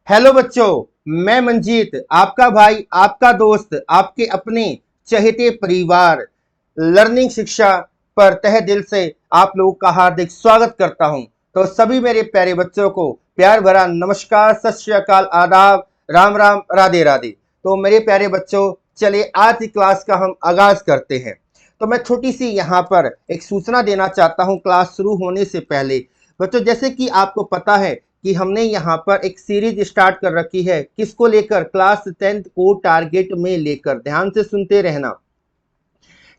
Hello बच्चों, मैं मंजीत, आपका भाई, आपका दोस्त, आपके अपने चहेते परिवार लर्निंग शिक्षा पर तहे दिल से आप लोगों का हार्दिक स्वागत करता हूं। तो सभी मेरे प्यारे बच्चों को प्यार भरा नमस्कार, सत श्री अकाल, आदाब, राम राम, राधे राधे। तो मेरे प्यारे बच्चों, चलिए आज की क्लास का हम आगाज करते हैं। तो मैं छोटी सी यहाँ पर एक सूचना देना चाहता हूँ क्लास शुरू होने से पहले। बच्चों, जैसे कि आपको पता है कि हमने यहाँ पर एक सीरीज स्टार्ट कर रखी है, किसको लेकर? क्लास 10th को टारगेट में लेकर। ध्यान से सुनते रहना,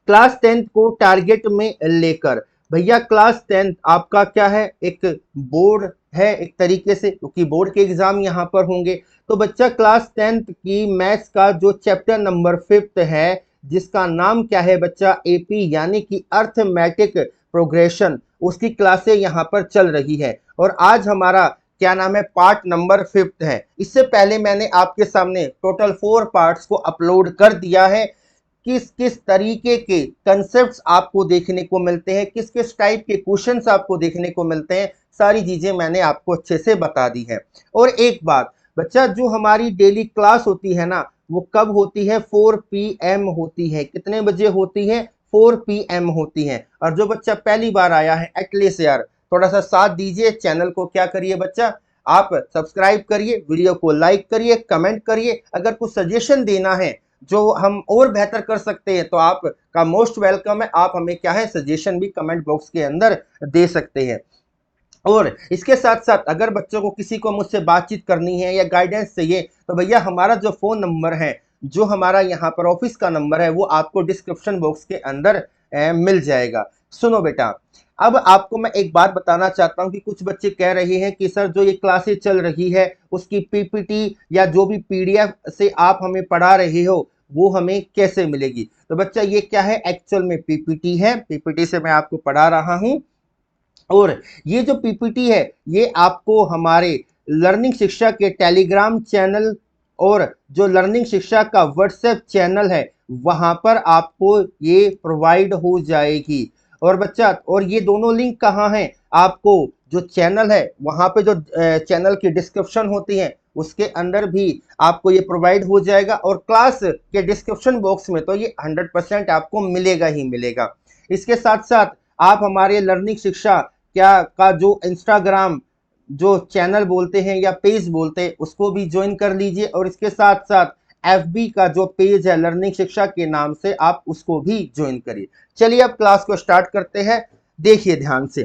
क्लास 10th को टारगेट में लेकर। भैया क्लास 10th आपका क्या है? एक बोर्ड है एक तरीके से, क्योंकि बोर्ड के एग्जाम यहाँ पर होंगे। तो बच्चा क्लास 10th की मैथ्स का जो चैप्टर नंबर 5th है, जिसका नाम क्या है बच्चा? एपी यानी कि अर्थमेटिक प्रोग्रेशन, उसकी क्लासें यहाँ पर चल रही है। और आज हमारा क्या नाम है? पार्ट नंबर 5th है। इससे पहले मैंने आपके सामने टोटल 4 पार्ट्स को अपलोड कर दिया है। किस किस तरीके के कंसेप्ट्स आपको देखने को मिलते हैं, किस किस टाइप के क्वेश्चंस आपको देखने को मिलते हैं, सारी चीजें मैंने आपको अच्छे से बता दी है। और एक बात बच्चा, जो हमारी डेली क्लास होती है ना, वो कब होती है? 4 PM होती है। कितने बजे होती है? 4 PM होती है। और जो बच्चा पहली बार आया है, एटलीस्ट यार थोड़ा सा साथ दीजिए, चैनल को क्या करिए बच्चा, आप सब्सक्राइब करिए, वीडियो को लाइक करिए, कमेंट करिए। अगर कुछ सजेशन देना है जो हम और बेहतर कर सकते हैं, तो आपका मोस्ट वेलकम है। आप हमें क्या है, सजेशन भी कमेंट बॉक्स के अंदर दे सकते हैं। और इसके साथ साथ अगर बच्चों को किसी को मुझसे बातचीत करनी है या गाइडेंस चाहिए, तो भैया हमारा जो फोन नंबर है, जो हमारा यहाँ पर ऑफिस का नंबर है, वो आपको डिस्क्रिप्शन बॉक्स के अंदर मिल जाएगा। सुनो बेटा, अब आपको मैं एक बात बताना चाहता हूँ कि कुछ बच्चे कह रहे हैं कि सर जो ये क्लासेस चल रही है, उसकी पीपीटी या जो भी पीडीएफ से आप हमें पढ़ा रहे हो, वो हमें कैसे मिलेगी? तो बच्चा ये क्या है? एक्चुअल में पीपीटी है, पीपीटी से मैं आपको पढ़ा रहा हूँ। और ये जो पीपीटी है, ये आपको हमारे लर्निंग शिक्षा के टेलीग्राम चैनल और जो लर्निंग शिक्षा का व्हाट्सएप चैनल है, वहां पर आपको ये प्रोवाइड हो जाएगी। और बच्चा, और ये दोनों लिंक कहाँ हैं? आपको जो चैनल है, वहां पे जो चैनल की डिस्क्रिप्शन होती है, उसके अंदर भी आपको ये प्रोवाइड हो जाएगा। और क्लास के डिस्क्रिप्शन बॉक्स में तो ये 100% आपको मिलेगा ही मिलेगा। इसके साथ साथ आप हमारे लर्निंग शिक्षा क्या का जो इंस्टाग्राम जो चैनल बोलते हैं या पेज बोलते हैं, उसको भी ज्वाइन कर लीजिए। और इसके साथ साथ FB का जो पेज है लर्निंग शिक्षा के नाम से, आप उसको भी ज्वाइन करिए। चलिए अब क्लास को स्टार्ट करते हैं। देखिए ध्यान से,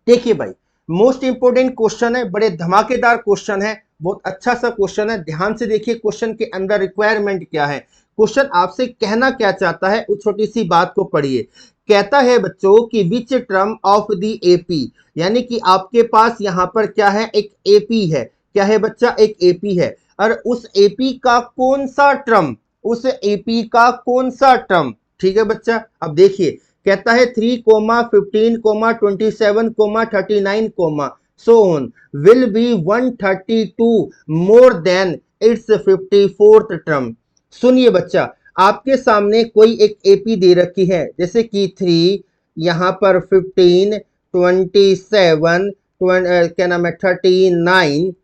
देखिए भाई, मोस्ट इंपोर्टेंट क्वेश्चन है, बड़े धमाकेदार क्वेश्चन है, बहुत अच्छा सा क्वेश्चन है। ध्यान से देखिए क्वेश्चन के अंदर रिक्वायरमेंट क्या है, क्वेश्चन आपसे कहना क्या चाहता है, उस छोटी सी बात को पढ़िए। कहता है बच्चों कि which term of the AP, यानी कि आपके पास यहां पर क्या है? एक एपी है। क्या है बच्चा? एक एपी है। और उस एपी का कौन सा टर्म, उस एपी का कौन सा टर्म? ठीक है बच्चा, अब देखिए कहता है 3,15,27,39, so on will be 132 more than it's 54th term. सुनिए बच्चा, आपके सामने कोई एक एपी दे रखी है, जैसे कि 3, यहाँ पर 15, 27, क्या नाम है, 39,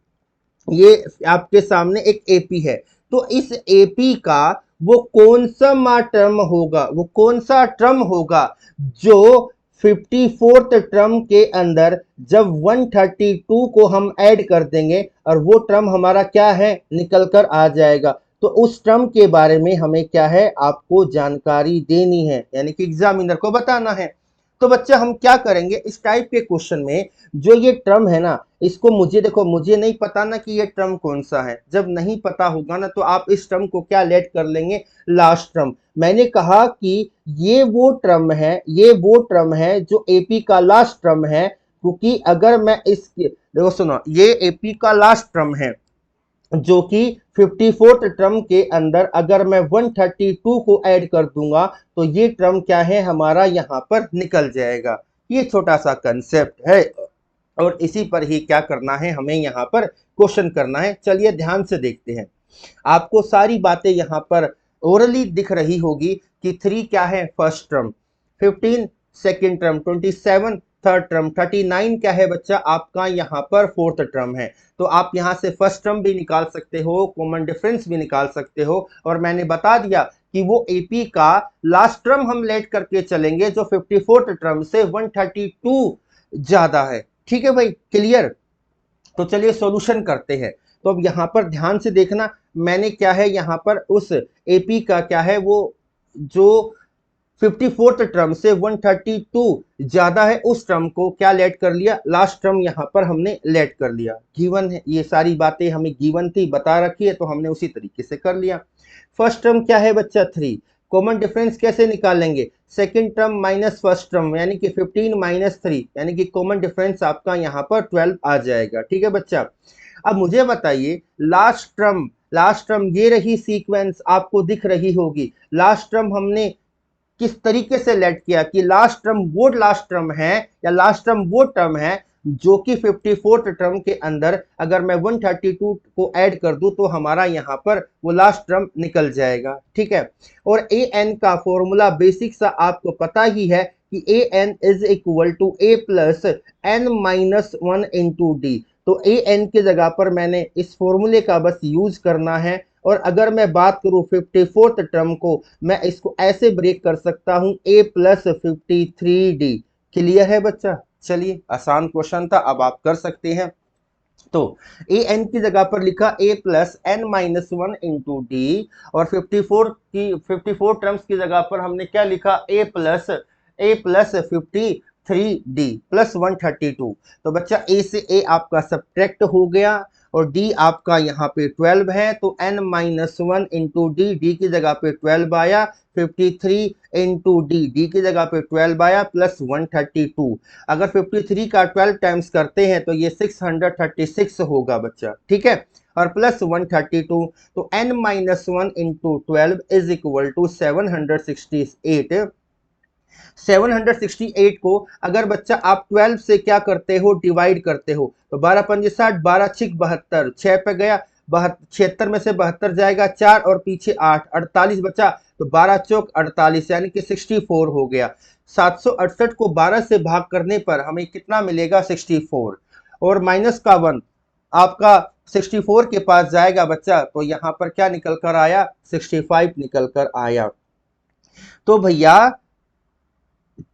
ये आपके सामने एक एपी है। तो इस एपी का वो कौन सा टर्म होगा, वो कौन सा टर्म होगा जो 54th टर्म के अंदर जब 132 को हम ऐड कर देंगे और वो टर्म हमारा क्या है? निकल कर आ जाएगा। तो उस टर्म के बारे में हमें क्या है? आपको जानकारी देनी है, यानी कि एग्जामिनर को बताना है। तो बच्चे हम क्या करेंगे इस टाइप के क्वेश्चन में, जो ये टर्म है ना, इसको मुझे देखो, मुझे नहीं पता ना कि ये टर्म कौन सा है। जब नहीं पता होगा ना, तो आप इस टर्म को क्या लेट कर लेंगे? Last term. मैंने कहा कि ये वो टर्म है, ये वो टर्म है जो एपी का लास्ट टर्म है। क्योंकि अगर मैं इस देखो सुनो, ये एपी का लास्ट टर्म है, जो कि 54th टर्म के अंदर अगर मैं 132 को ऐड कर दूंगा, तो ये टर्म क्या है? हमारा यहाँ पर निकल जाएगा। ये छोटा सा कंसेप्ट है, और इसी पर ही क्या करना है, हमें यहाँ पर क्वेश्चन करना है। चलिए ध्यान से देखते हैं। आपको सारी बातें यहाँ पर ओरली दिख रही होगी कि 3 क्या है? First term, 15 second term, 27 third term, 39 क्या है बच्चा आपका यहाँ पर फोर्थ टर्म है। तो आप यहाँ से फर्स्ट टर्म भी निकाल सकते हो, कॉमन डिफरेंस भी निकाल सकते हो, और मैंने बता दिया कि वो एपी का लास्ट टर्म हम लेट करके चलेंगे जो 54th टर्म से 132 ज्यादा है। ठीक है भाई, क्लियर। तो चलिए सॉल्यूशन करते हैं। तो अब यहाँ पर ध्यान से देखना, मैंने क्या है यहाँ पर उस एपी का क्या है वो जो 54th टर्म से 132 ज्यादा है उस टर्म को क्या लेट कर लिया, लास्ट टर्म यहाँ पर हमने लेट कर लिया। गिवन है, ये सारी बातें हमें गिवन थी, बता रखी है, तो हमने उसी तरीके से कर लिया। फर्स्ट टर्म क्या है बच्चा 3, कॉमन डिफरेंस कैसे निकालेंगे, second term minus first term यानी कि 15 माइनस 3 यानी कि कॉमन डिफरेंस आपका यहाँ पर 12 आ जाएगा। ठीक है बच्चा। अब मुझे बताइए लास्ट टर्म ये रही सीक्वेंस आपको दिख रही होगी। लास्ट टर्म हमने किस तरीके से लेट किया कि लास्ट टर्म वो लास्ट टर्म है या लास्ट टर्म वो टर्म है जो कि 54th टर्म के अंदर अगर मैं 132 को ऐड कर दूं तो हमारा यहां पर वो लास्ट टर्म निकल जाएगा। ठीक है। और ए एन का फॉर्मूला बेसिक सा आपको पता ही है कि a n is equal to a plus n minus 1 into d. तो ए एन की जगह पर मैंने इस फॉर्मूले का बस यूज करना है। और अगर मैं बात करूं 54th टर्म को, मैं इसको ऐसे ब्रेक कर सकता हूं a प्लस 53d। क्लियर है बच्चा। चलिए आसान क्वेश्चन था, अब आप कर सकते हैं। तो ए एन की जगह पर लिखा a plus n minus 1 into d, और 54 टर्म्स की जगह पर हमने क्या लिखा a प्लस 53d प्लस 132। तो बच्चा a से a आपका सब्ट्रैक्ट हो गया और d आपका यहाँ पे 12 है, तो n माइनस 1 इंटू डी की जगह पे 12 आया, 53 इंटू डी की जगह पे 12 आया प्लस 132। अगर 53 का 12 टाइम्स करते हैं तो ये 636 होगा बच्चा। ठीक है। और प्लस 132, तो n minus 1 into 12 is equal to 768। 768 को अगर बच्चा आप 12 से क्या करते हो, डिवाइड करते हो, तो 12 पंजे 60, 12 छिक 72, 6 पे गया 76 में से 72 जाएगा 4 और पीछे 8, 48 बचा, तो 12 चौक 48 यानी कि 64 हो गया। 768 को 12 से भाग करने पर हमें कितना मिलेगा, 64, और माइनस का 1 आपका 64 के पास जाएगा बच्चा, तो यहां पर क्या निकल कर आया, 65 निकल कर आया। तो भैया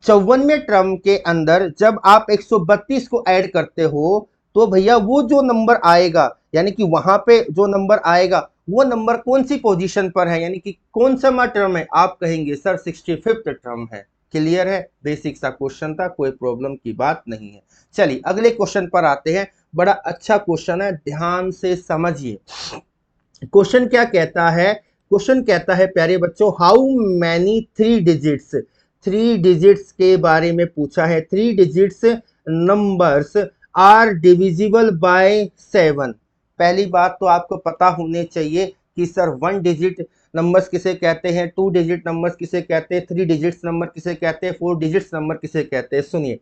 54वें टर्म के अंदर जब आप 132 को ऐड करते हो तो भैया वो जो नंबर आएगा, यानी कि वहां पे जो नंबर आएगा वो नंबर कौन सी पोजीशन पर है, यानी कि कौन सा टर्म है, आप कहेंगे सर 65th टर्म है। क्लियर है, बेसिक सा क्वेश्चन था, कोई प्रॉब्लम की बात नहीं है। चलिए अगले क्वेश्चन पर आते हैं। बड़ा अच्छा क्वेश्चन है, ध्यान से समझिए। क्वेश्चन क्या कहता है, क्वेश्चन कहता है प्यारे बच्चों, हाउ मैनी 3 डिजिट्स के बारे में पूछा है। 3 digits numbers are divisible by 7। पहली बात तो आपको पता होने चाहिए कि सर 1 डिजिट नंबर्स किसे कहते हैं, 2 डिजिट नंबर्स किसे कहते हैं, 3 डिजिट्स नंबर किसे कहते हैं, 4 डिजिट्स नंबर किसे कहते हैं। सुनिए,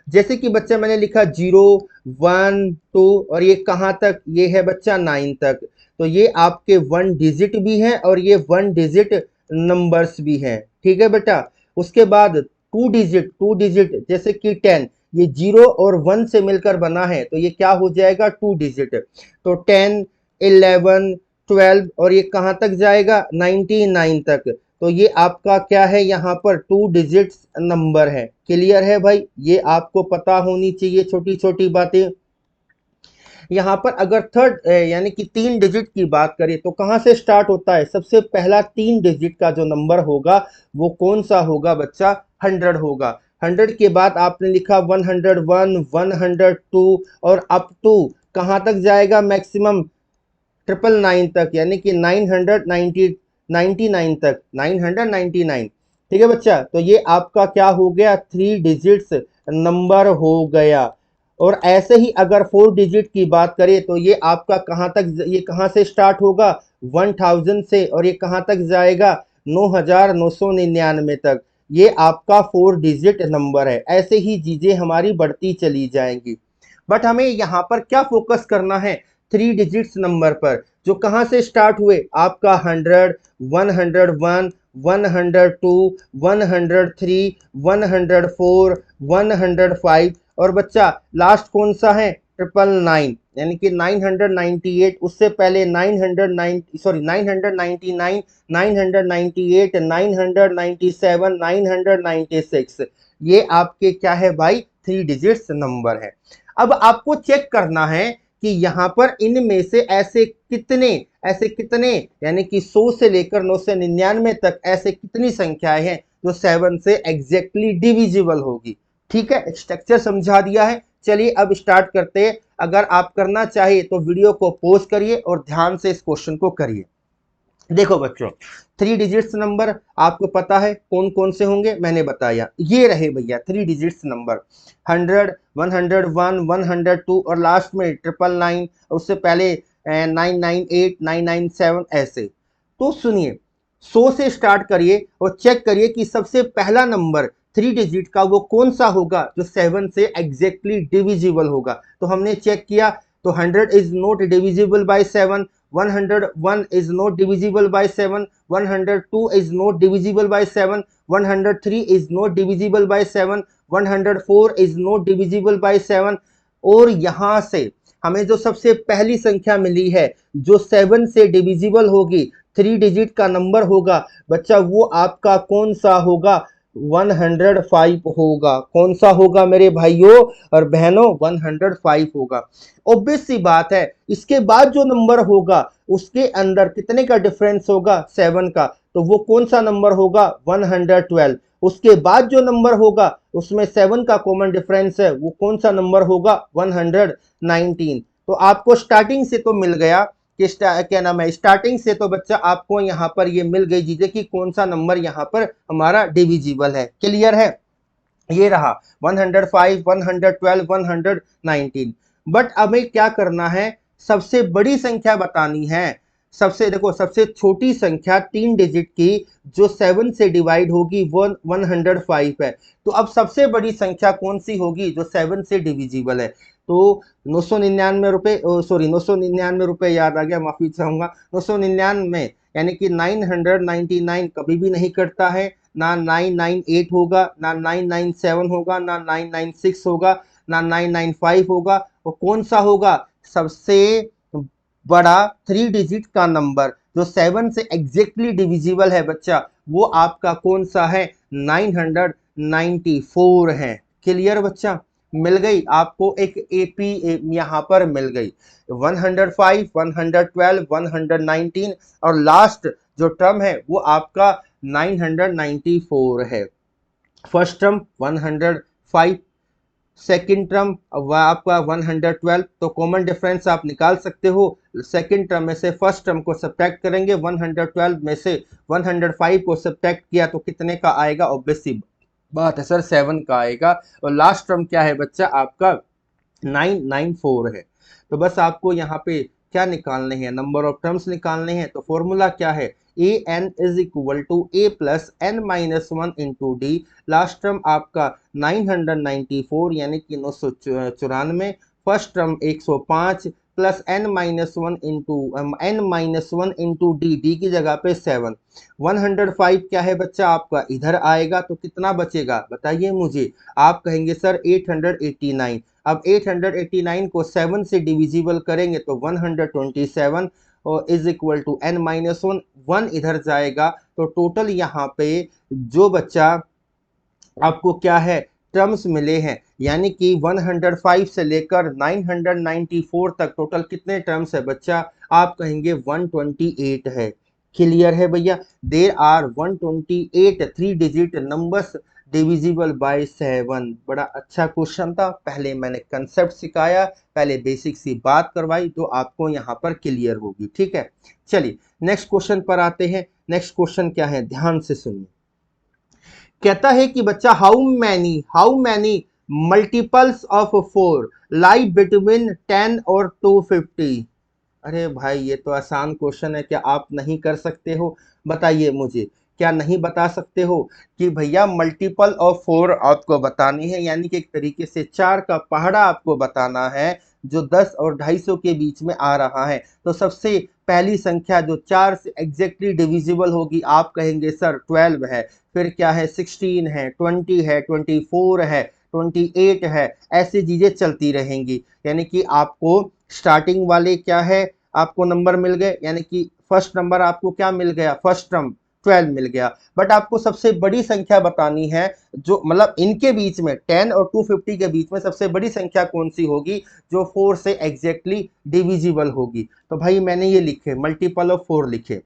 जैसे कि बच्चा मैंने लिखा 0 1 2 और ये कहाँ तक, ये है बच्चा 9 तक, तो ये आपके 1 डिजिट भी हैं और ये 1 डिजिट नंबर्स भी हैं। ठीक है बेटा। उसके बाद 2 डिजिट जैसे कि 10, ये 0 और 1 से मिलकर बना है, तो ये क्या हो जाएगा, 2 डिजिट। तो 10 11 12 और ये कहाँ तक जाएगा, 99 तक, तो ये आपका क्या है, यहाँ पर 2 डिजिट्स नंबर है। क्लियर है भाई, ये आपको पता होनी चाहिए छोटी छोटी बातें। यहाँ पर अगर थर्ड यानी कि 3 डिजिट की बात करें तो कहाँ से स्टार्ट होता है, सबसे पहला 3 डिजिट का जो नंबर होगा वो कौन सा होगा बच्चा, 100 होगा। 100 के बाद आपने लिखा 101 102 और अप टू कहाँ तक जाएगा, मैक्सिमम 999 तक, यानी कि 999 तक, 999। ठीक है बच्चा। तो ये आपका क्या हो गया, 3 डिजिट्स नंबर हो गया। और ऐसे ही अगर 4 डिजिट की बात करें तो ये आपका कहाँ तक, ये कहाँ से स्टार्ट होगा, 1000 से, और ये कहाँ तक जाएगा, 9999 तक। ये आपका 4 डिजिट नंबर है। ऐसे ही चीजें हमारी बढ़ती चली जाएंगी। बट हमें यहाँ पर क्या फोकस करना है थ्री डिजिट्स नंबर पर, जो कहां से स्टार्ट हुए, आपका 100, 101, 102, 103, 104, 105, और बच्चा लास्ट कौन सा है, 999, यानी कि 998, उससे पहले 999, 998, 997, 996, ये आपके क्या है भाई, थ्री डिजिट्स नंबर है। अब आपको चेक करना है कि यहां पर इनमें से ऐसे कितने यानी कि 100 से लेकर 999 तक ऐसे कितनी संख्याएं हैं जो 7 से एग्जैक्टली डिविजिबल होगी। ठीक है, स्ट्रक्चर समझा दिया है। चलिए अब स्टार्ट करते हैं। अगर आप करना चाहिए तो वीडियो को पॉज करिए और ध्यान से इस क्वेश्चन को करिए। देखो बच्चों, थ्री डिजिट्स नंबर आपको पता है कौन कौन से होंगे, मैंने बताया, ये रहे भैया थ्री डिजिट्स नंबर, 100, 101, 102 और लास्ट में 999, उससे पहले 998, 997 ऐसे। तो सुनिए, 100 से स्टार्ट करिए और चेक करिए कि सबसे पहला नंबर थ्री डिजिट का वो कौन सा होगा जो 7 से एग्जैक्टली डिविजिबल होगा। तो हमने चेक किया, तो 100 is not divisible by 7, 101 is not divisible by 7, 102 is not divisible by 7, 103 is not divisible by 7, 104 is not divisible by 7, और यहां से हमें जो सबसे पहली संख्या मिली है जो 7 से डिविजिबल होगी, थ्री डिजिट का नंबर होगा बच्चा, वो आपका कौन सा होगा, 105 होगा। कौन सा होगा मेरे भाइयों और बहनों, 105 होगा। ऑब्वियस सी बात है, इसके बाद जो नंबर होगा उसके अंदर कितने का डिफरेंस होगा, 7 का, तो वो कौन सा नंबर होगा, 112। उसके बाद जो नंबर होगा उसमें 7 का कॉमन डिफरेंस है, वो कौन सा नंबर होगा, 119। तो आपको स्टार्टिंग से तो मिल गया कि क्या नाम है, स्टार्टिंग से तो बच्चा आपको यहाँ पर ये मिल गई चीजें कि कौन सा नंबर यहाँ पर हमारा डिविजिबल है। क्लियर है, ये रहा 105, 112, 119। बट हमें क्या करना है, सबसे बड़ी संख्या बतानी है। सबसे छोटी संख्या तीन डिजिट की जो 7 से डिवाइड होगी वो 105 है। तो अब सबसे बड़ी संख्या कौन सी होगी जो 7 से डिविजिबल है, तो 999 रुपए, सॉरी 999 रुपए याद आ गया, माफी चाहूंगा, 999 यानी कि 999 कभी भी नहीं करता है, ना 998 होगा, ना 997 होगा, ना 996 होगा, ना 995 होगा। वो कौन सा होगा, सबसे बड़ा थ्री डिजिट का नंबर जो 7 से एग्जैक्टली डिविजिबल है बच्चा, वो आपका कौन सा है, 994 है। क्लियर बच्चा, मिल गई आपको एक एपी यहां पर मिल गई, 105, 112, 119 और लास्ट जो टर्म है वो आपका 994 है। फर्स्ट टर्म 105, सेकेंड टर्म आपका 112, तो कॉमन डिफरेंस आप निकाल सकते हो। सेकेंड टर्म में से फर्स्ट टर्म को सब्ट्रैक्ट करेंगे, 112 में से 105 को सब्ट्रैक्ट किया तो कितने का आएगा, ऑब्वियसली बात है सर 7 का आएगा। और लास्ट टर्म क्या है बच्चा, आपका 994 है। तो बस आपको यहाँ पे क्या निकालने हैं, नंबर ऑफ टर्म्स निकालने हैं। तो फॉर्मूला क्या है, a n is equal to a plus n minus 1 into d. Last term आपका 994 यानी कि 994, first term 105 plus n minus 1 into d, d की जगह पे 7। 105 क्या है बच्चा आपका, इधर आएगा तो कितना बचेगा बताइए मुझे, आप कहेंगे सर 889। अब 889 को 7 से डिविजिबल करेंगे तो 127 और is equal to n minus 1, 1 इधर जाएगा। तो टोटल यहाँ पे जो बच्चा आपको क्या है, टर्म्स मिले हैं, यानी कि 105 से लेकर 994 तक टोटल कितने टर्म्स है बच्चा, आप कहेंगे 128 है। क्लियर है भैया, there are 128 three digit numbers divisible by 7। बड़ा अच्छा क्वेश्चन था, पहले मैंने कंसेप्ट सिखाया, पहले बेसिक सी बात करवाई तो आपको यहाँ पर क्लियर होगी। ठीक है, चलिए नेक्स्ट क्वेश्चन पर आते हैं। नेक्स्ट क्वेश्चन क्या है, ध्यान से सुनिए। कहता है कि बच्चा how many multiples of 4 lie between 10 और 250। अरे भाई ये तो आसान क्वेश्चन है, क्या आप नहीं कर सकते हो, बताइए मुझे, क्या नहीं बता सकते हो कि भैया मल्टीपल ऑफ 4 आपको बतानी है, यानी कि एक तरीके से 4 का पहाड़ा आपको बताना है। जो 10 और 250 के बीच में आ रहा है। तो सबसे पहली संख्या जो 4 से एग्जैक्टली डिविजिबल होगी, आप कहेंगे सर 12 है, फिर क्या है 16 है, 20 है, 24 है, 28 है, ऐसी चीजें चलती रहेंगी। यानी कि आपको स्टार्टिंग वाले क्या है, आपको नंबर मिल गए, यानी कि फर्स्ट नंबर आपको क्या मिल गया, फर्स्ट टर्म 12 मिल गया। बट आपको सबसे बड़ी संख्या बतानी है, जो मतलब इनके बीच में 10 और 250 के बीच में सबसे बड़ी संख्या कौन सी होगी, जो 4 से एग्जैक्टली डिविजिबल होगी। तो भाई मैंने ये लिखे मल्टीपल ऑफ 4 लिखे,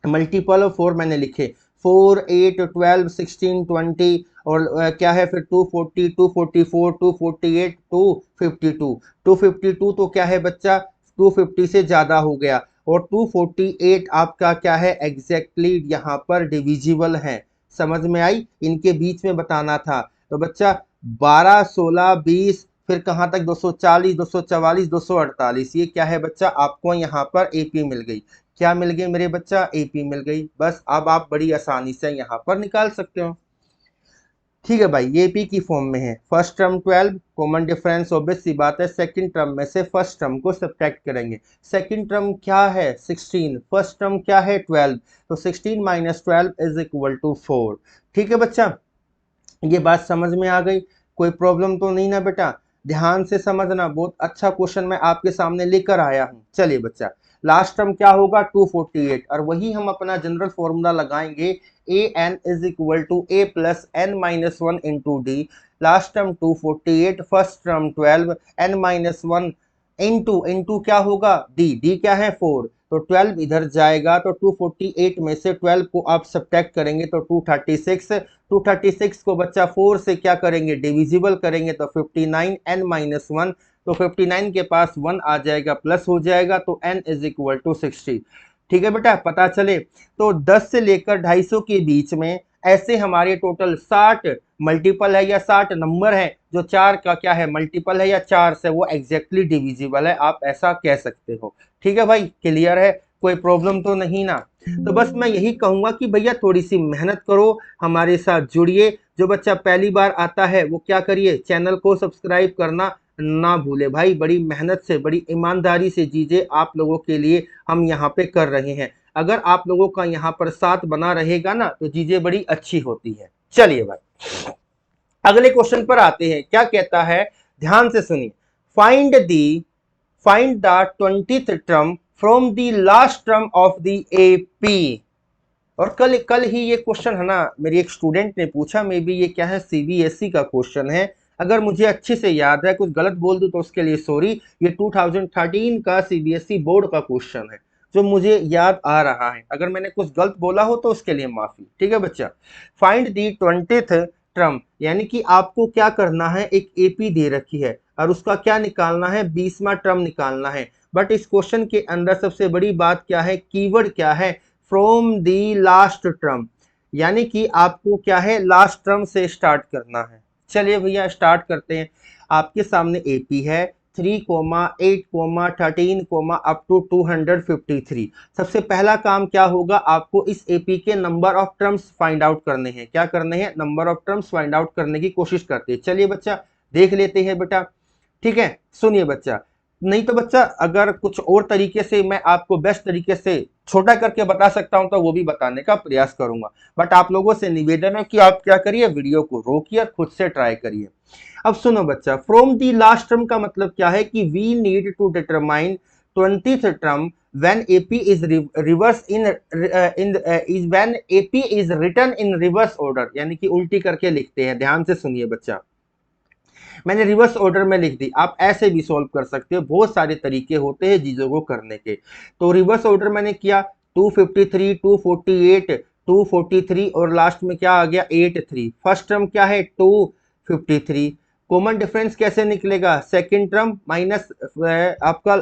मल्टीपल ऑफ 4 मैंने लिखे 4, 8, 12, 16, 20 और क्या है फिर 240, 244, 248, 252। 252 तो क्या है बच्चा, 250 से ज्यादा हो गया, और 248 आपका क्या है एग्जैक्टली यहाँ पर डिविजिबल है। समझ में आई, इनके बीच में बताना था। तो बच्चा 12, 16, 20, फिर कहाँ तक 240, 244, 248, ये क्या है बच्चा, आपको यहाँ पर एपी मिल गई। क्या मिल गई मेरे बच्चा, एपी मिल गई। बस अब आप बड़ी आसानी से यहाँ पर निकाल सकते हो। ठीक है भाई, ये पी की फॉर्म में है। First term 12, common difference obvious सी बात है, सेकंड टर्म में से फर्स्ट टर्म को सब्ट्रैक्ट करेंगे। सेकंड टर्म क्या है 16, फर्स्ट टर्म क्या है 12, तो 16 माइनस 12 इज इक्वल टू 4। ठीक है बच्चा, ये बात समझ में आ गई, कोई प्रॉब्लम तो नहीं ना बेटा, ध्यान से समझना, बहुत अच्छा क्वेश्चन मैं आपके सामने लेकर आया हूं। चलिए बच्चा, लास्ट टर्म क्या होगा 248, और वही हम अपना जनरल फॉर्मूला लगाएंगे, a n is equal to a plus n minus one into d. Last term 248, first term 12, n minus one into क्या होगा डी, डी क्या है 4, तो 12 इधर जाएगा, तो 248 में से 12 को आप सब्ट्रैक्ट करेंगे तो 236, 236 को बच्चा 4 से क्या करेंगे डिविजिबल करेंगे, तो 59 n माइनस वन, तो 59 के पास 1 आ जाएगा, प्लस हो जाएगा, तो n इज इक्वल टू 60। ठीक है बेटा, पता चले। तो 10 से लेकर 250 के बीच में ऐसे हमारे टोटल 60 मल्टीपल है या 60 नंबर है, जो 4 का क्या है मल्टीपल है या 4 से वो एग्जैक्टली डिविजिबल है, आप ऐसा कह सकते हो। ठीक है भाई, क्लियर है, कोई प्रॉब्लम तो नहीं ना। तो बस मैं यही कहूंगा कि भैया थोड़ी सी मेहनत करो, हमारे साथ जुड़िए। जो बच्चा पहली बार आता है वो क्या करिए, चैनल को सब्सक्राइब करना ना भूले भाई, बड़ी मेहनत से बड़ी ईमानदारी से चीजें आप लोगों के लिए हम यहाँ पे कर रहे हैं। अगर आप लोगों का यहाँ पर साथ बना रहेगा ना तो चीजें बड़ी अच्छी होती है। चलिए भाई, अगले क्वेश्चन पर आते हैं, क्या कहता है, ध्यान से सुनिए। Find the 20th term from the last term of the AP. और कल ही ये क्वेश्चन है ना, मेरी एक स्टूडेंट ने पूछा, मे बी ये क्या है सीबीएसई का क्वेश्चन है, अगर मुझे अच्छे से याद है, कुछ गलत बोल दूं तो उसके लिए सॉरी। ये 2013 का सीबीएसई बोर्ड का क्वेश्चन है, जो मुझे याद आ रहा है, अगर मैंने कुछ गलत बोला हो तो उसके लिए माफी। ठीक है बच्चा, फाइंड दी 20th टर्म, यानी कि आपको क्या करना है, एक एपी दे रखी है और उसका क्या निकालना है, 20वां टर्म निकालना है। बट इस क्वेश्चन के अंदर सबसे बड़ी बात क्या है, कीवर्ड क्या है, फ्रॉम दी लास्ट टर्म, यानी कि आपको क्या है लास्ट टर्म से स्टार्ट करना है। चलिए भैया स्टार्ट करते हैं। आपके सामने एपी है 3, 8, 13, अप टू 253। सबसे पहला काम क्या होगा, आपको इस एपी के number of terms find out करने हैं। क्या करने हैं, number of terms find out करने की कोशिश करते हैं। चलिए बच्चा देख लेते हैं बेटा। ठीक है, सुनिए बच्चा, नहीं तो बच्चा अगर कुछ और तरीके से मैं आपको बेस्ट तरीके से छोटा करके बता सकता हूं तो वो भी बताने का प्रयास करूंगा। बट आप लोगों से निवेदन है कि आप क्या करिए, वीडियो को रोकिए, खुद से ट्राई करिए। अब सुनो बच्चा, फ्रॉम दी लास्ट टर्म का मतलब क्या है कि we need to determine 20th term when AP is reverse in when AP is written in reverse order, यानी कि उल्टी करके लिखते हैं। ध्यान से सुनिए बच्चा, मैंने रिवर्स ऑर्डर में लिख दी, आप ऐसे भी सॉल्व कर सकते हो, बहुत सारे तरीके होते हैं चीजों को करने के। तो रिवर्स ऑर्डर मैंने किया, 253, 248, 243 और लास्ट में क्या आ गया 83। फर्स्ट टर्म क्या है 253, कॉमन डिफरेंस कैसे निकलेगा, सेकेंड टर्म माइनस आपका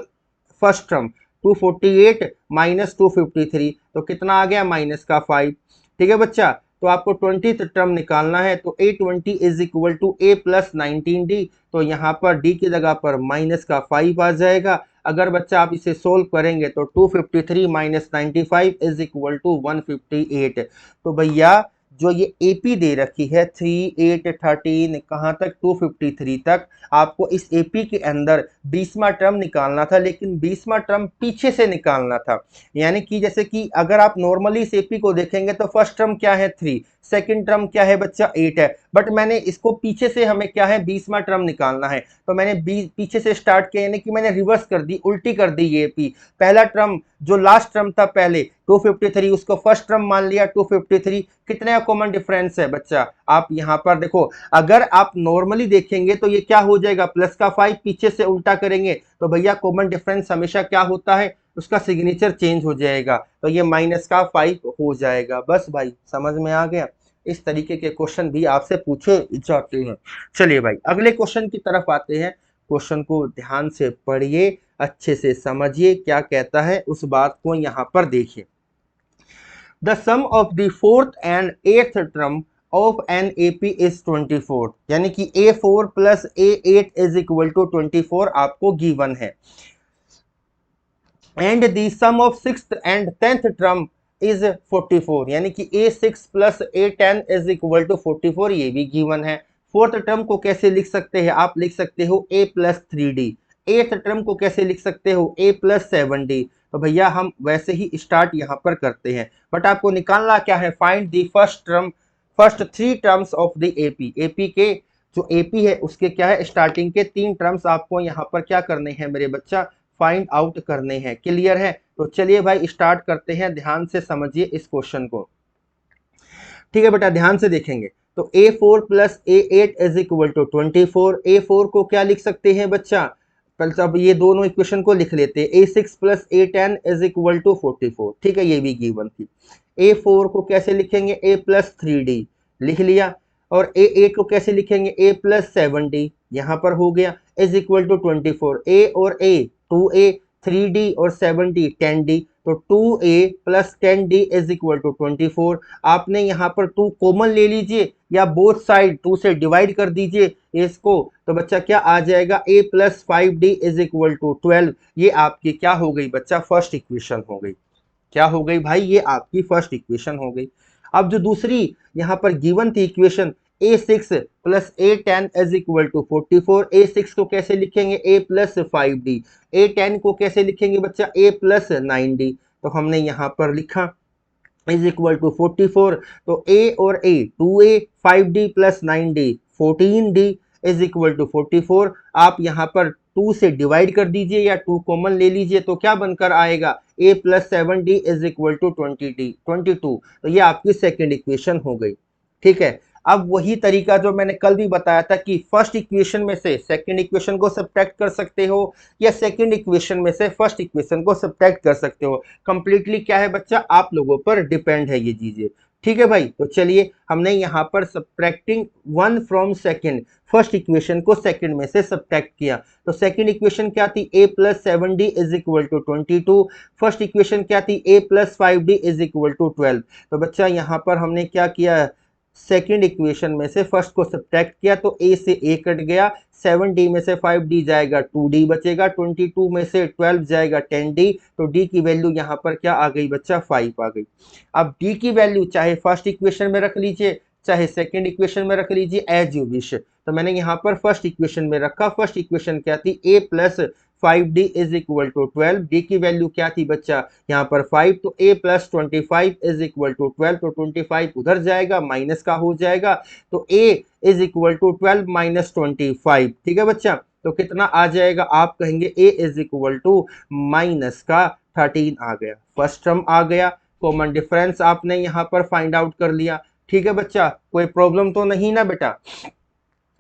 फर्स्ट टर्म, 248 माइनस 253, तो कितना आ गया माइनस का 5। ठीक है बच्चा, तो आपको 20th टर्म निकालना है, तो A20 is equal to A plus 19D, तो यहाँ पर D की जगह पर माइनस का 5 आ जाएगा। अगर बच्चा आप इसे सोल्व करेंगे तो 253 माइनस 95 इज इक्वल टू 158। तो भैया जो ये एपी दे रखी है 3, 8, 13 कहाँ तक 253 तक, आपको इस एपी के अंदर 20वां टर्म निकालना था, लेकिन 20वां टर्म पीछे से निकालना था। यानी कि जैसे कि अगर आप नॉर्मली इस एपी को देखेंगे तो फर्स्ट टर्म क्या है 3, सेकंड टर्म क्या है बच्चा 8 है, बट मैंने इसको पीछे से हमें क्या है 20वां टर्म निकालना है, तो मैंने पीछे से स्टार्ट किया, यानी कि मैंने रिवर्स कर दी, उल्टी कर दी ये एपी। पहला टर्म जो लास्ट टर्म था पहले 253, उसको फर्स्ट टर्म मान लिया 253। कितने कॉमन डिफरेंस है बच्चा, आप यहां पर देखो, अगर आप नॉर्मली देखेंगे तो ये क्या हो जाएगा, प्लस का 5 पीछे से उल्टा करेंगे तो भैया कॉमन डिफरेंस हमेशा क्या होता है, उसका सिग्नेचर चेंज हो जाएगा, तो ये माइनस का 5 हो जाएगा। बस भाई समझ में आ गया, इस तरीके के क्वेश्चन भी आपसे पूछे जाते हैं। चलिए भाई अगले क्वेश्चन की तरफ आते हैं। क्वेश्चन को ध्यान से पढ़िए, अच्छे से समझिए क्या कहता है, उस बात को यहां पर देखिए। The sum of the fourth and eighth term of an AP is 24, यानी कि A4 plus A8 is equal to 24 आपको गिवन है। And the sum of sixth and 10th term is 44, यानी कि A6 plus A10 is equal to 44, ये भी given है। Fourth term को कैसे लिख सकते हैं, आप लिख सकते हो A plus 3D। Th term को कैसे लिख सकते हो, A प्लस 7D। तो भैया हम वैसे ही स्टार्ट यहाँ पर करते हैं, बट आपको निकालना क्या है, find the first 3 terms of the AP. AP के जो एपी है उसके क्या है, स्टार्टिंग के 3 टर्म्स आपको यहाँ पर क्या करने हैं मेरे बच्चा, फाइंड आउट करने हैं। क्लियर है, तो चलिए भाई स्टार्ट करते हैं, ध्यान से समझिए इस क्वेश्चन को। ठीक है बेटा, ध्यान से देखेंगे तो A4 plus A8 is equal to 24। A4 को क्या लिख सकते हैं बच्चा, अब ये दोनों इक्वेशन को लिख लेते हैं। A6 plus A10 is equal to 44, ठीक है, ये भी गिवन थी। A4 को कैसे लिखेंगे, A प्लस 3D लिख लिया, और A8 को कैसे लिखेंगे, A प्लस 7D, यहाँ पर हो गया, इज इक्वल टू 24। A और A 2A, 3D और 7D 10D, तो 2A plus 10D is equal to 24। आपने यहाँ पर 2 कॉमन ले लीजिए या बोथ साइड 2 से डिवाइड कर दीजिए इसको, तो बच्चा क्या आ जाएगा, A plus 5D is equal to 12। ये आपकी क्या हो गई बच्चा, फर्स्ट इक्वेशन हो गई। क्या हो गई भाई, ये आपकी फर्स्ट इक्वेशन हो गई। अब जो दूसरी यहाँ पर गिवन थी equation, A6 plus A10 is equal to 44। A6 को कैसे लिखेंगे, A प्लस 5D। A10 को कैसे लिखेंगे बच्चा, A प्लस 9D। तो हमने यहाँ पर लिखा इज इक्वल टू 44, तो A और A 2A 5D plus 9D 14D is equal to 44। आप यहाँ पर 2 से डिवाइड कर दीजिए या 2 कॉमन ले लीजिए, तो क्या बनकर आएगा, A plus 7D is equal to 22। तो ये आपकी सेकेंड इक्वेशन हो गई। ठीक है, अब वही तरीका जो मैंने कल भी बताया था कि फर्स्ट इक्वेशन में से सेकंड इक्वेशन को सब्ट्रैक्ट कर सकते हो या सेकंड इक्वेशन में से फर्स्ट इक्वेशन को सब्ट्रैक्ट कर सकते हो। कंप्लीटली क्या है बच्चा, आप लोगों पर डिपेंड है ये चीजें। ठीक है भाई, तो चलिए हमने यहाँ पर subtracting 1 from second, first equation को सेकंड में से सब्ट्रैक्ट किया, तो सेकंड इक्वेशन क्या थी, A plus 7D is equal to 22। First equation क्या थी, A plus 5D is equal to 12। तो बच्चा यहाँ पर हमने क्या किया, सेकेंड इक्वेशन में से फर्स्ट को सब्ट्रैक्ट किया, तो A से A कट गया, 7D में से 5D जाएगा 2D बचेगा, 22 में से 12 जाएगा 10D, तो D की वैल्यू यहाँ पर क्या आ गई बच्चा, 5 आ गई। अब D की वैल्यू चाहे फर्स्ट इक्वेशन में रख लीजिए चाहे सेकेंड इक्वेशन में रख लीजिए, एज यू विश। तो मैंने यहाँ पर फर्स्ट इक्वेशन में रखा, फर्स्ट इक्वेशन क्या थी, A plus 5D is equal to 12। D की वैल्यू क्या थी बच्चा, यहाँ पर 5, तो A plus 25 is equal to 12, तो 25 उधर जाएगा माइनस का हो जाएगा, तो A is equal to 12 minus 25। ठीक है बच्चा, तो कितना आ जाएगा, आप कहेंगे A is equal to minus का 13 आ गया। फर्स्ट टर्म आ गया, कॉमन डिफरेंस आपने यहाँ पर फाइंड आउट कर लिया। ठीक है बच्चा, कोई प्रॉब्लम तो नहीं ना बेटा,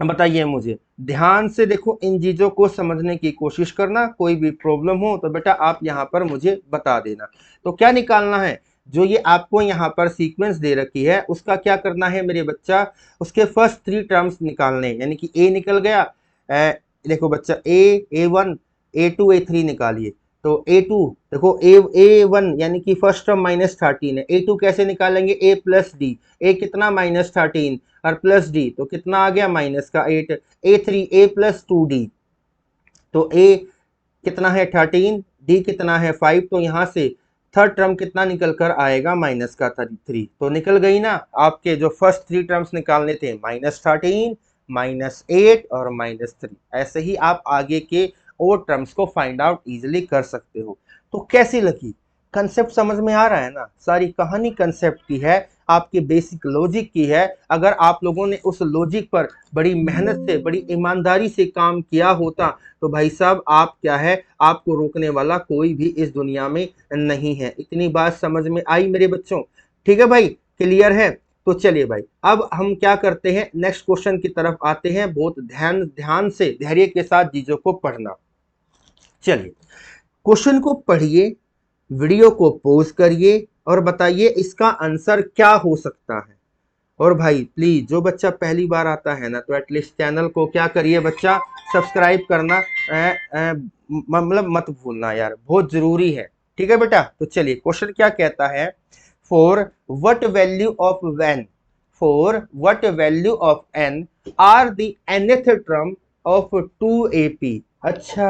बताइए मुझे, ध्यान से देखो, इन चीजों को समझने की कोशिश करना, कोई भी प्रॉब्लम हो तो बेटा आप यहाँ पर मुझे बता देना। तो क्या निकालना है, जो ये आपको यहाँ पर सीक्वेंस दे रखी है उसका क्या करना है मेरे बच्चा, उसके फर्स्ट 3 टर्म्स निकालने, यानी कि A निकल गया, देखो बच्चा A1 A2 A3 निकालिए, तो A2 देखो A1 यानी कि फर्स्ट टर्म माइनस 13 है, A2 कैसे निकालेंगे, A प्लस D, A कितना माइनस 13 और प्लस D, तो कितना आ गया माइनस का 8। A3 A प्लस 2D, तो A कितना है 13, D कितना है 5, तो यहाँ से थर्ड टर्म कितना निकल कर आएगा, माइनस का 3। तो निकल गई ना, आपके जो फर्स्ट 3 टर्म्स निकालने थे, -13, -8 और -3। ऐसे ही आप आगे के और टर्म्स को फाइंड आउट इजीली कर सकते हो। तो कैसी लगी, कंसेप्ट समझ में आ रहा है ना? सारी कहानी कंसेप्ट की है, आपके बेसिक लॉजिक की है। अगर आप लोगों ने उस लॉजिक पर बड़ी मेहनत से, बड़ी ईमानदारी से काम किया होता तो भाई साहब आप क्या है, आपको रोकने वाला कोई भी इस दुनिया में नहीं है। इतनी बात समझ में आई मेरे बच्चों? ठीक है भाई, क्लियर है? तो चलिए भाई, अब हम क्या करते हैं, नेक्स्ट क्वेश्चन की तरफ आते हैं। बहुत ध्यान ध्यान से, धैर्य के साथ चीजों को पढ़ना। चलिए, क्वेश्चन को पढ़िए, वीडियो को पॉज करिए और बताइए इसका आंसर क्या हो सकता है। और भाई प्लीज, जो बच्चा पहली बार आता है ना, तो एटलीस्ट चैनल को क्या करिए बच्चा, सब्सक्राइब करना मतलब मत भूलना यार, बहुत जरूरी है। ठीक है बेटा? तो चलिए, क्वेश्चन क्या कहता है, for what value of when, for what value of n are the nth term of 2ap। अच्छा,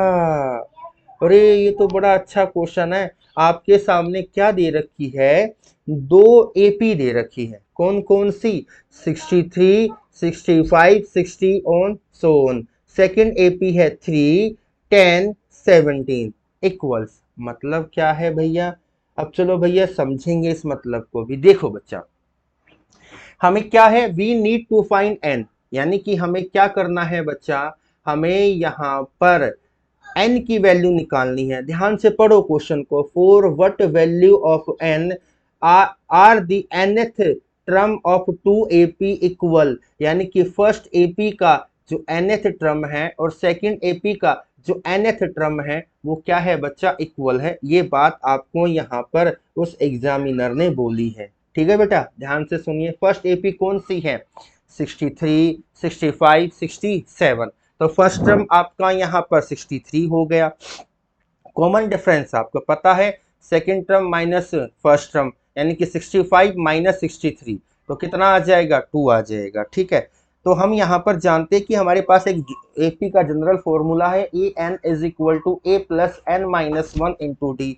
अरे ये तो बड़ा अच्छा क्वेश्चन है। आपके सामने क्या दे रखी है, 2 एपी दे रखी है। कौन कौन सी, 63, 65, 60 on so on. Second AP है 3, 10, 17 इक्वल्स। मतलब क्या है भैया? अब चलो भैया समझेंगे इस मतलब को भी। देखो बच्चा, हमें क्या है, we need to find n, यानी कि हमें क्या करना है बच्चा, हमें यहाँ पर n की वैल्यू निकालनी है। ध्यान से पढ़ो क्वेश्चन को, for what value of n are the nth term of 2ap equal, यानी कि फर्स्ट ap का जो nth टर्म है और सेकंड ap का जो nth टर्म है वो क्या है बच्चा, इक्वल है। ये बात आपको यहाँ पर उस एग्जामिनर ने बोली है। ठीक है बेटा, ध्यान से सुनिए। फर्स्ट एपी कौन सी है, 63, 65, 67। तो फर्स्ट टर्म आपका यहाँ पर 63 हो गया। कॉमन डिफरेंस आपको पता है, second term minus first term, यानी कि 65 माइनस 63, तो कितना आ जाएगा, 2 आ जाएगा। ठीक है, तो हम यहाँ पर जानते हैं कि हमारे पास एक एपी का जनरल फॉर्मूला है, a n is equal to a plus n minus 1 into d.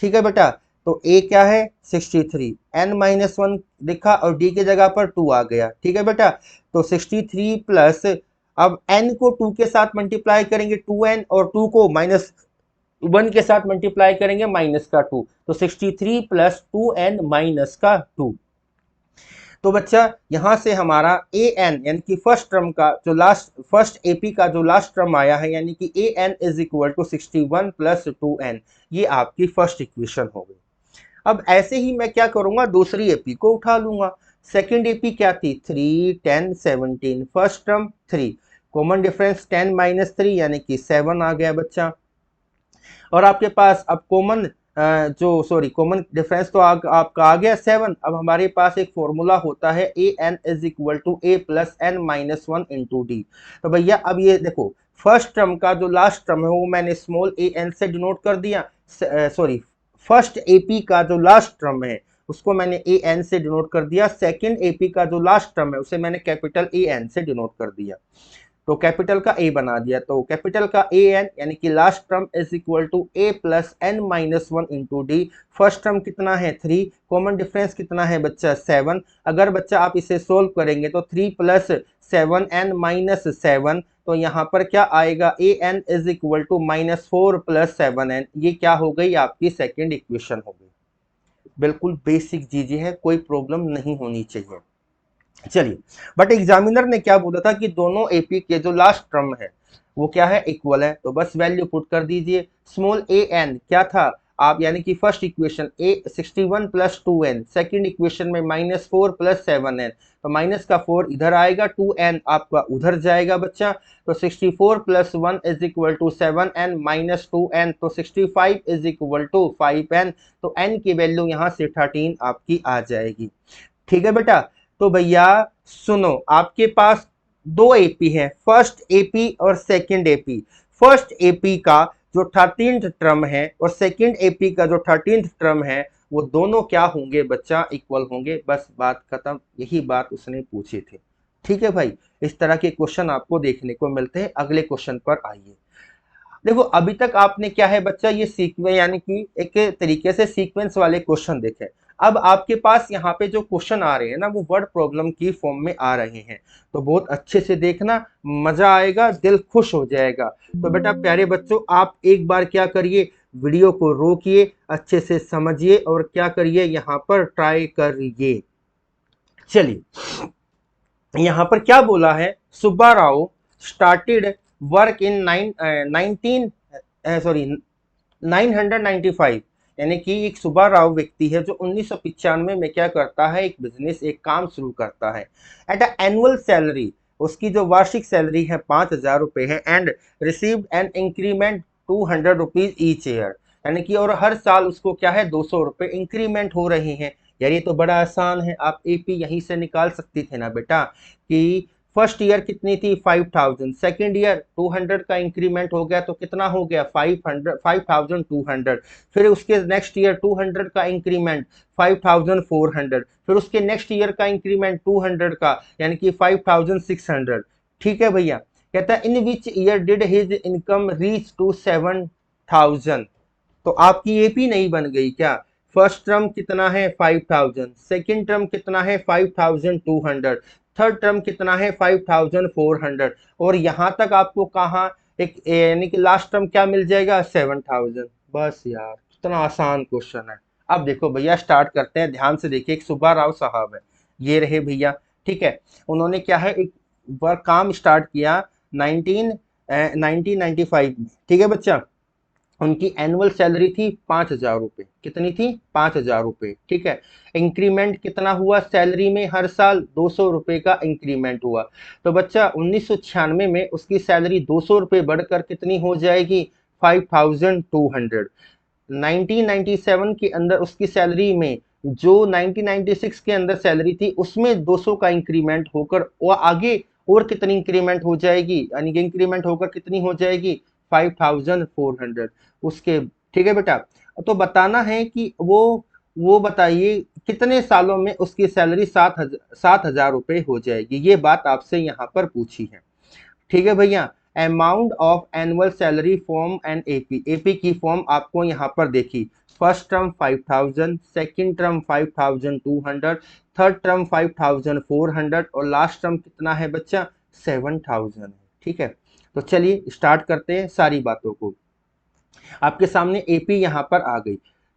ठीक है बेटा, तो a क्या है, 63, n माइनस 1 लिखा और d की जगह पर 2 आ गया। ठीक है बेटा, तो 63 प्लस, अब n को 2 के साथ मल्टीप्लाई करेंगे 2n, और 2 को माइनस 1 के साथ मल्टीप्लाई करेंगे माइनस का 2, तो 63 प्लस 2n माइनस का 2। तो बच्चा यहां से हमारा ए एन, यानी कि फर्स्ट टर्म का जो लास्ट, फर्स्ट एपी का जो लास्ट टर्म आया है, यानी कि a n is equal to 61 plus 2n, ये आपकी फर्स्ट इक्वेशन हो गई। अब ऐसे ही मैं क्या करूंगा, दूसरी एपी को उठा लूंगा। सेकेंड एपी क्या थी, 3, 10, 17। First term 3, common difference 10 minus 3 यानी कि 7 आ गया बच्चा। और आपके पास अब कॉमन कॉमन डिफरेंस तो आपका आ गया 7। अब हमारे पास एक फॉर्मूला होता है, a n is equal to a plus n minus 1 into d. तो भैया अब ये देखो, फर्स्ट टर्म का जो लास्ट टर्म है वो मैंने स्मॉल ए एन से डिनोट कर दिया, फर्स्ट एपी का जो लास्ट टर्म है उसको मैंने ए एन से डिनोट कर दिया। सेकेंड एपी का जो लास्ट टर्म है उसे मैंने कैपिटल ए एन से डिनोट कर दिया, तो कैपिटल का ए बना दिया। तो कैपिटल का ए एन यानी कि last term is equal to a plus n minus 1 into d. First term कितना है, 3, कॉमन डिफरेंस कितना है बच्चा, 7। अगर बच्चा आप इसे सोल्व करेंगे तो 3 प्लस 7 एन माइनस 7, तो यहाँ पर क्या आएगा, a n is equal to -4 plus 7n। ये क्या हो गई, आपकी सेकेंड इक्वेशन हो गई। बिल्कुल बेसिक चीजें हैं, कोई प्रॉब्लम नहीं होनी चाहिए। चलिए, बट एग्जामिनर ने क्या बोला था कि दोनों एपी के जो लास्ट टर्म है वो क्या है, इक्वल है। तो बस वैल्यू पुट कर दीजिए। स्मॉल ए एन क्या था आप, यानी कि फर्स्ट इक्वेशन ए 61 प्लस 2n, सेकेंड इक्वेशन में -4 प्लस 7n, तो माइनस का 4 इधर आएगा, 2n आपका उधर जाएगा बच्चा। तो 64 plus 1 is equal to 7n minus 2n, तो 65 इज इक्वल टू 5n। तो n की वैल्यू यहाँ से 13 आपकी आ जाएगी। ठीक है बेटा, तो भैया सुनो, आपके पास 2 एपी है, फर्स्ट एपी और सेकंड एपी। फर्स्ट एपी का जो 13th टर्म है और सेकंड एपी का जो 13th टर्म है वो दोनों क्या होंगे बच्चा, इक्वल होंगे। बस बात खत्म, यही बात उसने पूछी थी। ठीक है भाई, इस तरह के क्वेश्चन आपको देखने को मिलते हैं। अगले क्वेश्चन पर आइए। देखो अभी तक आपने क्या है बच्चा, ये सीक्वेंस यानी कि एक तरीके से सीक्वेंस वाले क्वेश्चन देखे। अब आपके पास यहाँ पे जो क्वेश्चन आ रहे हैं ना, वो वर्ड प्रॉब्लम की फॉर्म में आ रहे हैं। तो बहुत अच्छे से देखना, मजा आएगा, दिल खुश हो जाएगा। तो बेटा प्यारे बच्चों, आप एक बार क्या करिए, वीडियो को रोकिए, अच्छे से समझिए और क्या करिए, यहाँ पर ट्राई करिए। चलिए, यहाँ पर क्या बोला है, Subba Rao started work in 995, यानी कि एक सुब्बा राव व्यक्ति है जो 1995 में क्या करता है, एक बिजनेस, एक काम शुरू करता है। एट अ एनुअल सैलरी, उसकी जो वार्षिक सैलरी है 5,000 रुपये है, and received an increment 200 rupees each year, यानी कि और हर साल उसको क्या है 200 रुपये इंक्रीमेंट हो रहे हैं। यार ये तो बड़ा आसान है, आप एपी यहीं से निकाल सकती थे ना बेटा, कि फर्स्ट ईयर कितनी थी 5,000, सेकेंड ईयर 200 का इंक्रीमेंट हो गया तो कितना हो गया 5,200, फिर उसके नेक्स्ट ईयर 200 का इंक्रीमेंट 5,400, फिर उसके नेक्स्ट ईयर का इंक्रीमेंट 200 का यानी कि 5,600। ठीक है भैया, कहता है in which year did his income reach to 7,000। तो आपकी एपी नहीं बन गई क्या? फर्स्ट टर्म कितना है 5,000, सेकेंड टर्म कितना है 5,200, थर्ड टर्म कितना है 5,400, और यहां तक आपको कहा एक यानी कि लास्ट टर्म क्या मिल जाएगा 7,000। बस यार, कितना आसान क्वेश्चन है। अब देखो भैया, स्टार्ट करते हैं, ध्यान से देखिए। एक सुब्बा राव साहब है, ये रहे भैया, ठीक है। उन्होंने क्या है, एक वर्क काम स्टार्ट किया 1995 में, ठीक है बच्चा। उनकी एनुअल सैलरी थी 5,000 रुपये। कितनी थी? 5,000 रुपये, ठीक है। इंक्रीमेंट कितना हुआ सैलरी में? हर साल 200 रुपये का इंक्रीमेंट हुआ। तो बच्चा 1996 में उसकी सैलरी 200 रुपये बढ़कर कितनी हो जाएगी 5,200। 1997 के अंदर उसकी सैलरी में, जो 1996 के अंदर सैलरी थी उसमें 200 का इंक्रीमेंट होकर वो आगे और कितनी इंक्रीमेंट हो जाएगी, यानी कि इंक्रीमेंट होकर कितनी हो जाएगी 5,400 उसके। ठीक है बेटा, तो बताना है कि वो बताइए कितने सालों में उसकी सैलरी 7,000 रुपये हो जाएगी, ये बात आपसे यहाँ पर पूछी है। ठीक है भैया, amount of annual salary form and AP, AP की फॉर्म आपको यहाँ पर देखी। First term 5,000, second term 5,200, third term 5,400 और लास्ट टर्म कितना है बच्चा 7,000 है। ठीक है, तो चलिए स्टार्ट करते हैं सारी बातों को। आपके सामने एपी यहाँ पर आ गई।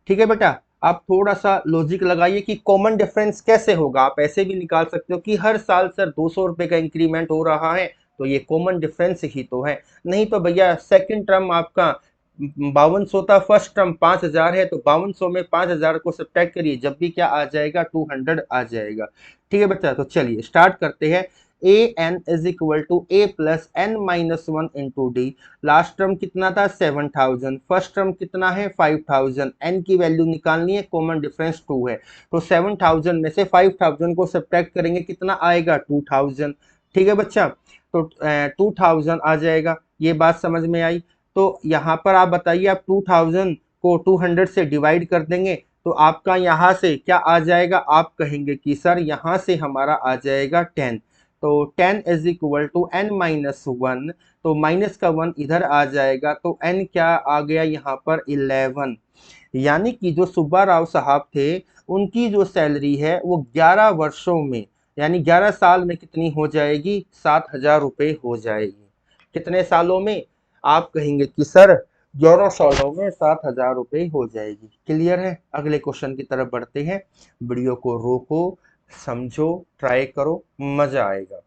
ठीक है बेटा, आप थोड़ा सा लॉजिक लगाइए कि कॉमन डिफरेंस कैसे होगा। आप ऐसे भी निकाल सकते हो कि हर साल सर 200 रुपये का इंक्रीमेंट हो रहा है, तो ये कॉमन डिफरेंस ही तो है। नहीं तो भैया सेकंड टर्म आपका 5,200 था, फर्स्ट टर्म 5,000 है, तो 5,200 में 5,000 को सब्ट्रैक्ट करिए, जब भी क्या आ जाएगा 200 आ जाएगा। ठीक है बच्चा, तो चलिए स्टार्ट करते हैं। A n is equal to a plus n minus 1 into d. Last term कितना था 7,000, फर्स्ट टर्म कितना है 5,000, एन की वैल्यू निकालनी है, कॉमन डिफरेंस 2 है, तो 7,000 में से 5,000 को सब्ट्रैक्ट करेंगे, कितना आएगा 2,000। ठीक है बच्चा, तो 2,000 आ जाएगा। ये बात समझ में आई? तो यहाँ पर आप बताइए, आप 2,000 को 200 से डिवाइड कर देंगे तो आपका यहाँ से क्या आ जाएगा, आप कहेंगे कि सर यहाँ से हमारा आ जाएगा 10, तो 10 is equal to n minus 1, तो माइनस का 1 इधर आ जाएगा, तो n क्या आ गया यहाँ पर 11। यानी कि जो सुब्बा राव साहब थे, उनकी जो सैलरी है वो 11 वर्षों में यानी 11 साल में कितनी हो जाएगी 7,000 रुपये हो जाएगी। कितने सालों में? आप कहेंगे कि सर 11 सालों में 7,000 रुपये हो जाएगी। क्लियर है? अगले क्वेश्चन की तरफ बढ़ते हैं। वीडियो को रोको, समझो, ट्राई करो, मजा आएगा।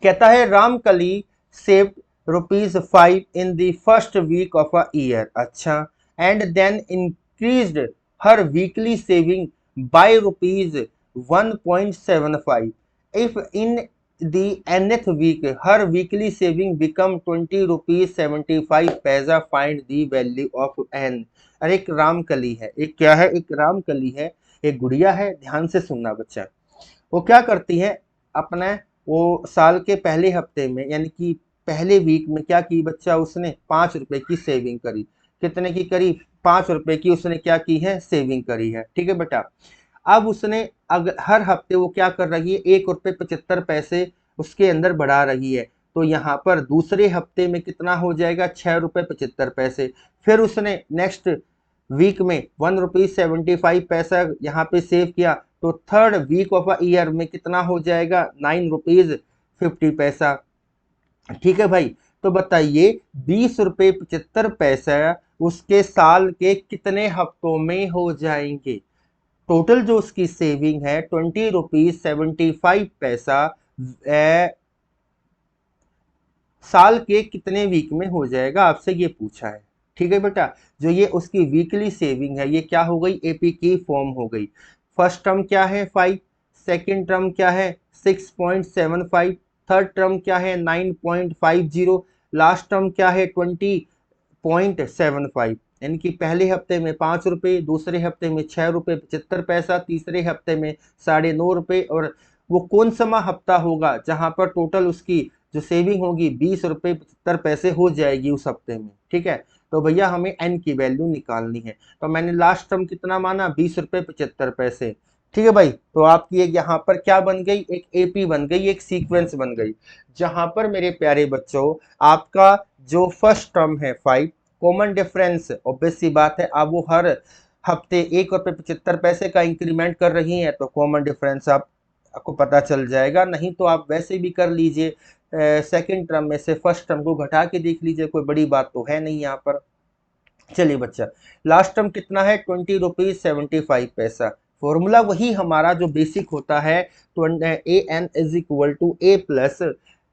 कहता है Ramkali saved ₹5 in the first week of a year. अच्छा, and then increased her weekly saving by ₹1.75। If in the nth week her weekly saving become ₹20.75, find the value of n। अरे एक रामकली है, एक क्या है, एक रामकली है, एक गुड़िया है। ध्यान से सुनना बच्चा। वो क्या करती है, अपने वो साल के पहले हफ्ते में यानी कि पहले वीक में क्या की बच्चा, उसने 5 रुपए की सेविंग करी। कितने की करी? 5 रुपए की उसने क्या की है, सेविंग करी है। ठीक है बेटा, अब उसने अगर हर हफ्ते वो क्या कर रही है, ₹1.75 उसके अंदर बढ़ा रही है। तो यहाँ पर दूसरे हफ्ते में कितना हो जाएगा, 6 रुपये 75 पैसे। फिर उसने नेक्स्ट वीक में 1 रुपीज 75 पैसा यहाँ पे सेव किया, तो third week of a year में कितना हो जाएगा, 9 रुपीज 50 पैसा। ठीक है भाई, तो बताइए 20 रुपये 75 पैसा उसके साल के कितने हफ्तों में हो जाएंगे। टोटल जो उसकी सेविंग है 20 रुपीज 75 पैसा साल के कितने वीक में हो जाएगा, आपसे ये पूछा है। ठीक है बेटा, जो ये उसकी वीकली सेविंग है ये क्या हो गई, एपी की फॉर्म हो गई। फर्स्ट टर्म क्या है 5, सेकेंड टर्म क्या है 6.75, थर्ड टर्म क्या है 9.50, लास्ट टर्म क्या है 20.75। यानी कि पहले हफ्ते में 5 रुपये, दूसरे हफ्ते में 6 रुपये 75 पैसा, तीसरे हफ्ते में 9.5 रुपये। और वो कौन सा हफ्ता होगा जहां पर टोटल उसकी जो सेविंग होगी 20 रुपये 75 पैसे हो जाएगी उस हफ्ते में। ठीक है, तो भैया हमें एन की वैल्यू निकालनी है, तो मैंने लास्ट टर्म कितना माना, 20 रुपये 75 पैसे। ठीक है भाई, तो आपकी एक यहाँ पर क्या बन गई, एक एपी बन गई, एक सीक्वेंस बन गई, जहां पर मेरे प्यारे बच्चों आपका जो फर्स्ट टर्म है 5, कॉमन डिफरेंस ऑब्वियस सी बात है, आप वो हर हफ्ते 1 रुपये 75 पैसे का इंक्रीमेंट कर रही हैं, तो कॉमन डिफरेंस आपको पता चल जाएगा। नहीं तो आप वैसे भी कर लीजिए, सेकंड टर्म में से फर्स्ट टर्म को घटा के देख लीजिए, कोई बड़ी बात तो है नहीं यहाँ पर। चलिए बच्चा, लास्ट टर्म कितना है 20 रुपीज 75 पैसा। फॉर्मूला वही हमारा जो बेसिक होता है, a n is equal to a plus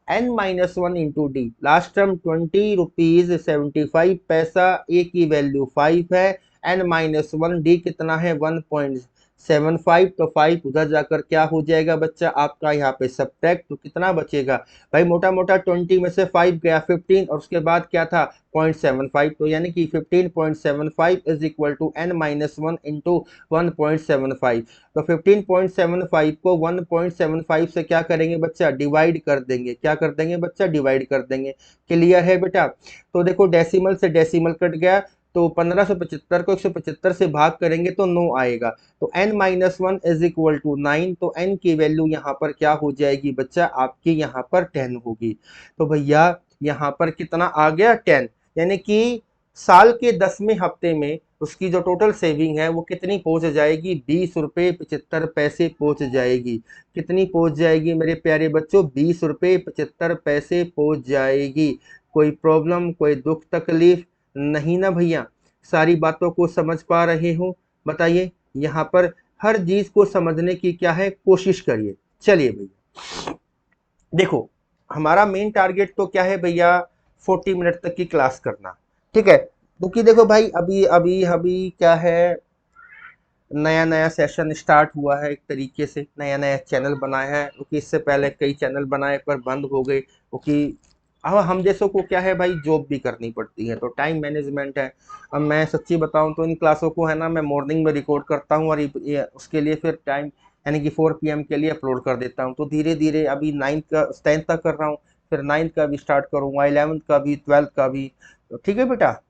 n-1 × d. Last term 20 rupees 75 paisa, ए की वैल्यू 5 है, n-1 डी कितना है 1.75, तो 5 उधर जाकर क्या हो जाएगा बच्चा आपका यहाँ पे सब्ट्रैक्ट, तो कितना बचेगा भाई, मोटा मोटा 20 में से 5 गया 15, और उसके बाद क्या था 0.75, तो यानी कि 15.75 is equal to n-1 into 1.75। तो 15.75 को 1.75 से क्या करेंगे बच्चा, डिवाइड कर देंगे। क्या कर देंगे बच्चा, डिवाइड कर देंगे। क्लियर है बेटा, तो देखो डेसिमल से डेसिमल कट गया, तो 1575 को 175 से भाग करेंगे तो 9 आएगा, तो n-1 इज इक्वल टू 9, तो n की वैल्यू यहाँ पर क्या हो जाएगी बच्चा, आपकी यहाँ पर 10 होगी। तो भैया यहाँ पर कितना आ गया 10, यानी कि साल के 10वें हफ्ते में उसकी जो टोटल सेविंग है वो कितनी पहुंच जाएगी, 20 रुपये 75 पैसे पहुंच जाएगी। कितनी पहुंच जाएगी मेरे प्यारे बच्चों, 20 रुपये 75 पैसे पहुंच जाएगी। कोई प्रॉब्लम, कोई दुख तकलीफ नहीं ना भैया, सारी बातों को समझ पा रहे हो, बताइए। यहाँ पर हर चीज को समझने की क्या है, कोशिश करिए। चलिए भैया देखो, हमारा मेन टारगेट तो क्या है भैया, 40 मिनट तक की क्लास करना। ठीक है, क्योंकि देखो भाई अभी अभी अभी क्या है, नया नया सेशन स्टार्ट हुआ है, एक तरीके से नया नया चैनल बनाया है, क्योंकि इससे पहले कई चैनल बनाए पर बंद हो गए, क्योंकि अब हम जैसों को क्या है भाई, जॉब भी करनी पड़ती है, तो टाइम मैनेजमेंट है। अब मैं सच्ची बताऊं तो इन क्लासों को है ना, मैं मॉर्निंग में रिकॉर्ड करता हूं, और ये उसके लिए फिर टाइम यानी कि 4 PM के लिए अपलोड कर देता हूं। तो धीरे धीरे अभी 9th का 10th तक कर रहा हूँ, फिर 9th का भी स्टार्ट करूँगा, 11th का भी, 12th का भी। तो ठीक है बेटा,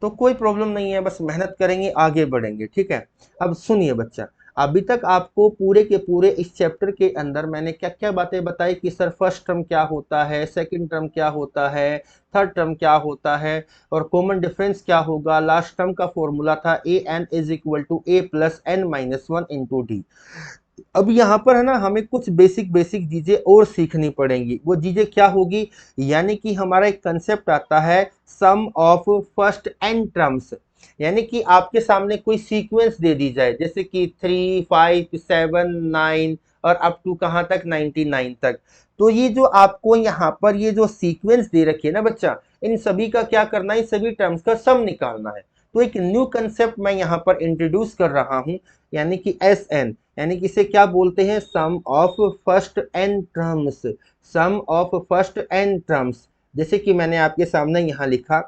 तो कोई प्रॉब्लम नहीं है, बस मेहनत करेंगे आगे बढ़ेंगे। ठीक है, अब सुनिए बच्चा, अभी तक आपको पूरे के पूरे इस चैप्टर के अंदर मैंने क्या क्या बातें बताई कि सर फर्स्ट टर्म क्या होता है, सेकंड टर्म क्या होता है, थर्ड टर्म क्या होता है, और कॉमन डिफरेंस क्या होगा। लास्ट टर्म का फॉर्मूला था a n is equal to a plus n-1 into d. अब यहाँ पर है ना, हमें कुछ बेसिक बेसिक चीजें और सीखनी पड़ेंगी। वो चीजें क्या होगी, यानी कि हमारा एक कंसेप्ट आता है सम ऑफ फर्स्ट एन टर्म्स। यानी कि आपके सामने कोई सीक्वेंस दे दी जाए, जैसे कि 3, 5, 7, 9 और अप टू कहाँ तक 99 तक। तो ये जो आपको यहाँ पर ये जो सीक्वेंस दे रखी है ना बच्चा, इन सभी का क्या करना है, सभी टर्म्स का सम निकालना है। तो एक न्यू कंसेप्ट मैं यहाँ पर इंट्रोड्यूस कर रहा हूँ, यानी कि एस एन, यानी कि इसे क्या बोलते हैं, sum of first n terms. Sum of first n terms, जैसे कि मैंने आपके सामने यहाँ लिखा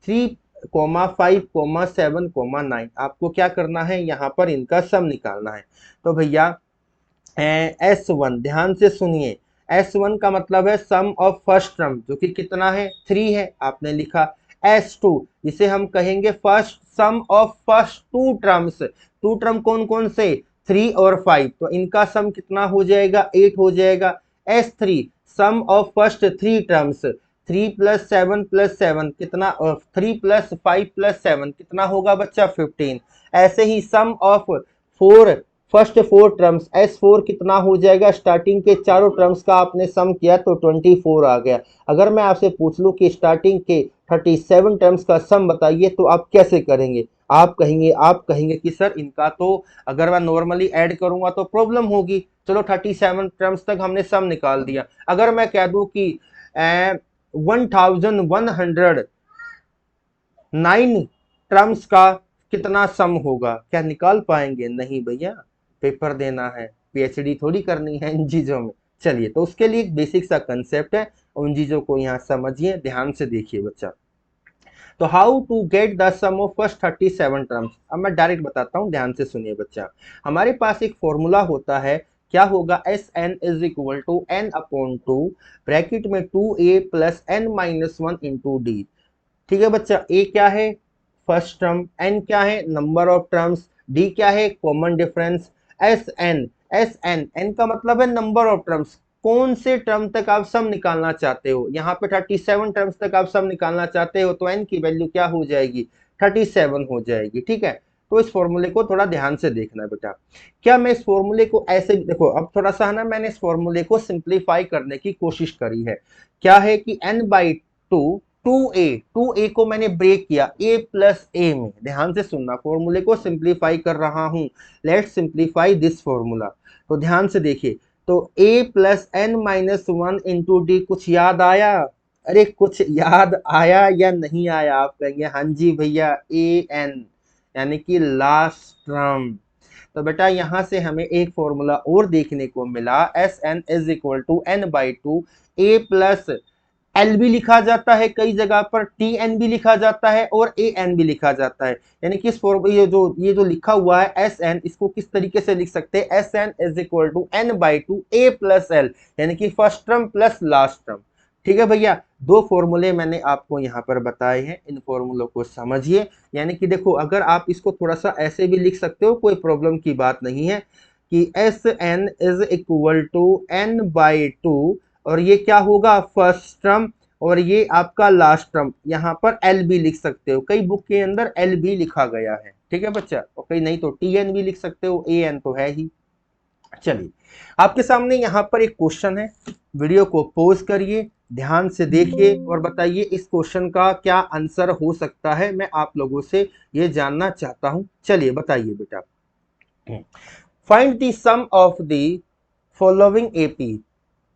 3, 5, 7, 9, आपको क्या करना है, यहाँ पर इनका सम निकालना है। तो भैया S1 ध्यान से सुनिए, S1 का मतलब है सम ऑफ फर्स्ट टर्म, जो कि कितना है 3 है, आपने लिखा। S2 जिसे हम कहेंगे first sum of first 2 terms. 2 term कौन कौन से, 3 और 5, तो इनका सम कितना हो जाएगा, 8 हो जाएगा। S3 sum of first three terms, 3 + 7 + 7 कितना, 3 + 5 + 7 कितना होगा बच्चा 15। ऐसे ही sum of four first four terms, S4 कितना हो जाएगा, स्टार्टिंग के चारों टर्म्स का आपने सम किया तो 24 आ गया। अगर मैं आपसे पूछ लूं कि स्टार्टिंग के 37 टर्म्स का सम बताइए तो आप कैसे करेंगे? आप कहेंगे कि सर इनका तो अगर मैं नॉर्मली ऐड करूंगा तो प्रॉब्लम होगी। चलो 37 टर्म्स तक हमने सम निकाल दिया। अगर मैं कह दूं कि 1109 टर्म्स का कितना सम होगा, क्या निकाल पाएंगे? नहीं भैया, पेपर देना है, पीएचडी थोड़ी करनी है इन चीजों में। चलिए, तो उसके लिए एक बेसिक सा कंसेप्ट है, उन चीजों को यहाँ समझिए, ध्यान से देखिए बच्चा। तो how to get the sum of first 37 terms, अब मैं डायरेक्ट बताता हूँ, ध्यान से सुनिए बच्चा। हमारे पास एक फॉर्मूला होता है, क्या होगा, s n is equal to n upon two, bracket में 2a plus n minus 1 into d. ठीक है बच्चा, ए क्या है, फर्स्ट टर्म, एन क्या है, नंबर ऑफ टर्म्स, डी क्या है, कॉमन डिफरेंस। एस एन का मतलब है नंबर ऑफ टर्म्स, कौन से टर्म तक आप सम निकालना चाहते हो। यहाँ पे 37 टर्म्स तक आप सम निकालना चाहते हो तो एन की वैल्यू क्या हो जाएगी, 37 हो जाएगी। ठीक है, तो इस फॉर्मूले को थोड़ा ध्यान से देखना है बेटा। क्या मैं इस फॉर्मूले को ऐसे, देखो अब थोड़ा सा है ना, मैंने इस फॉर्मूले को सिंप्लीफाई करने की कोशिश करी है। क्या है कि n/2, 2a को मैंने ब्रेक किया a प्लस ए में, ध्यान से सुनना, फॉर्मूले को सिंप्लीफाई कर रहा हूं। लेट्स सिंप्लीफाई दिस फॉर्मूला, तो ध्यान से देखिए। तो a plus n minus 1 into D, कुछ याद आया? अरे कुछ याद आया या नहीं आया? आप कहेंगे हाँ जी भैया, ए एन यानी कि लास्ट टर्म। तो बेटा यहां से हमें एक फॉर्मूला और देखने को मिला, s n is equal to n/2, a plus l भी लिखा जाता है कई जगह पर, टी एन भी लिखा जाता है और ए एन भी लिखा जाता है। यानी कि इस फॉर्म ये जो लिखा हुआ है एस एन, इसको किस तरीके से लिख सकते हैं, s n is equal to n/2 a plus l, यानी कि first term plus last term. ठीक है भैया, दो फॉर्मूले मैंने आपको यहाँ पर बताए हैं, इन फॉर्मूलों को समझिए। यानी कि देखो, अगर आप इसको थोड़ा सा ऐसे भी लिख सकते हो, कोई प्रॉब्लम की बात नहीं है, कि s n is equal to n/2, और ये क्या होगा, फर्स्ट टर्म, और ये आपका लास्ट टर्म। यहाँ पर एल भी लिख सकते हो, कई बुक के अंदर एल भी लिखा गया है। ठीक है बच्चा, और कई नहीं तो टी एन भी लिख सकते हो, ए एन तो है ही। चलिए, आपके सामने यहाँ पर एक क्वेश्चन है, वीडियो को पॉज करिए, ध्यान से देखिए और बताइए इस क्वेश्चन का क्या आंसर हो सकता है, मैं आप लोगों से ये जानना चाहता हूं। चलिए बताइए बेटा। Find the sum of the following AP,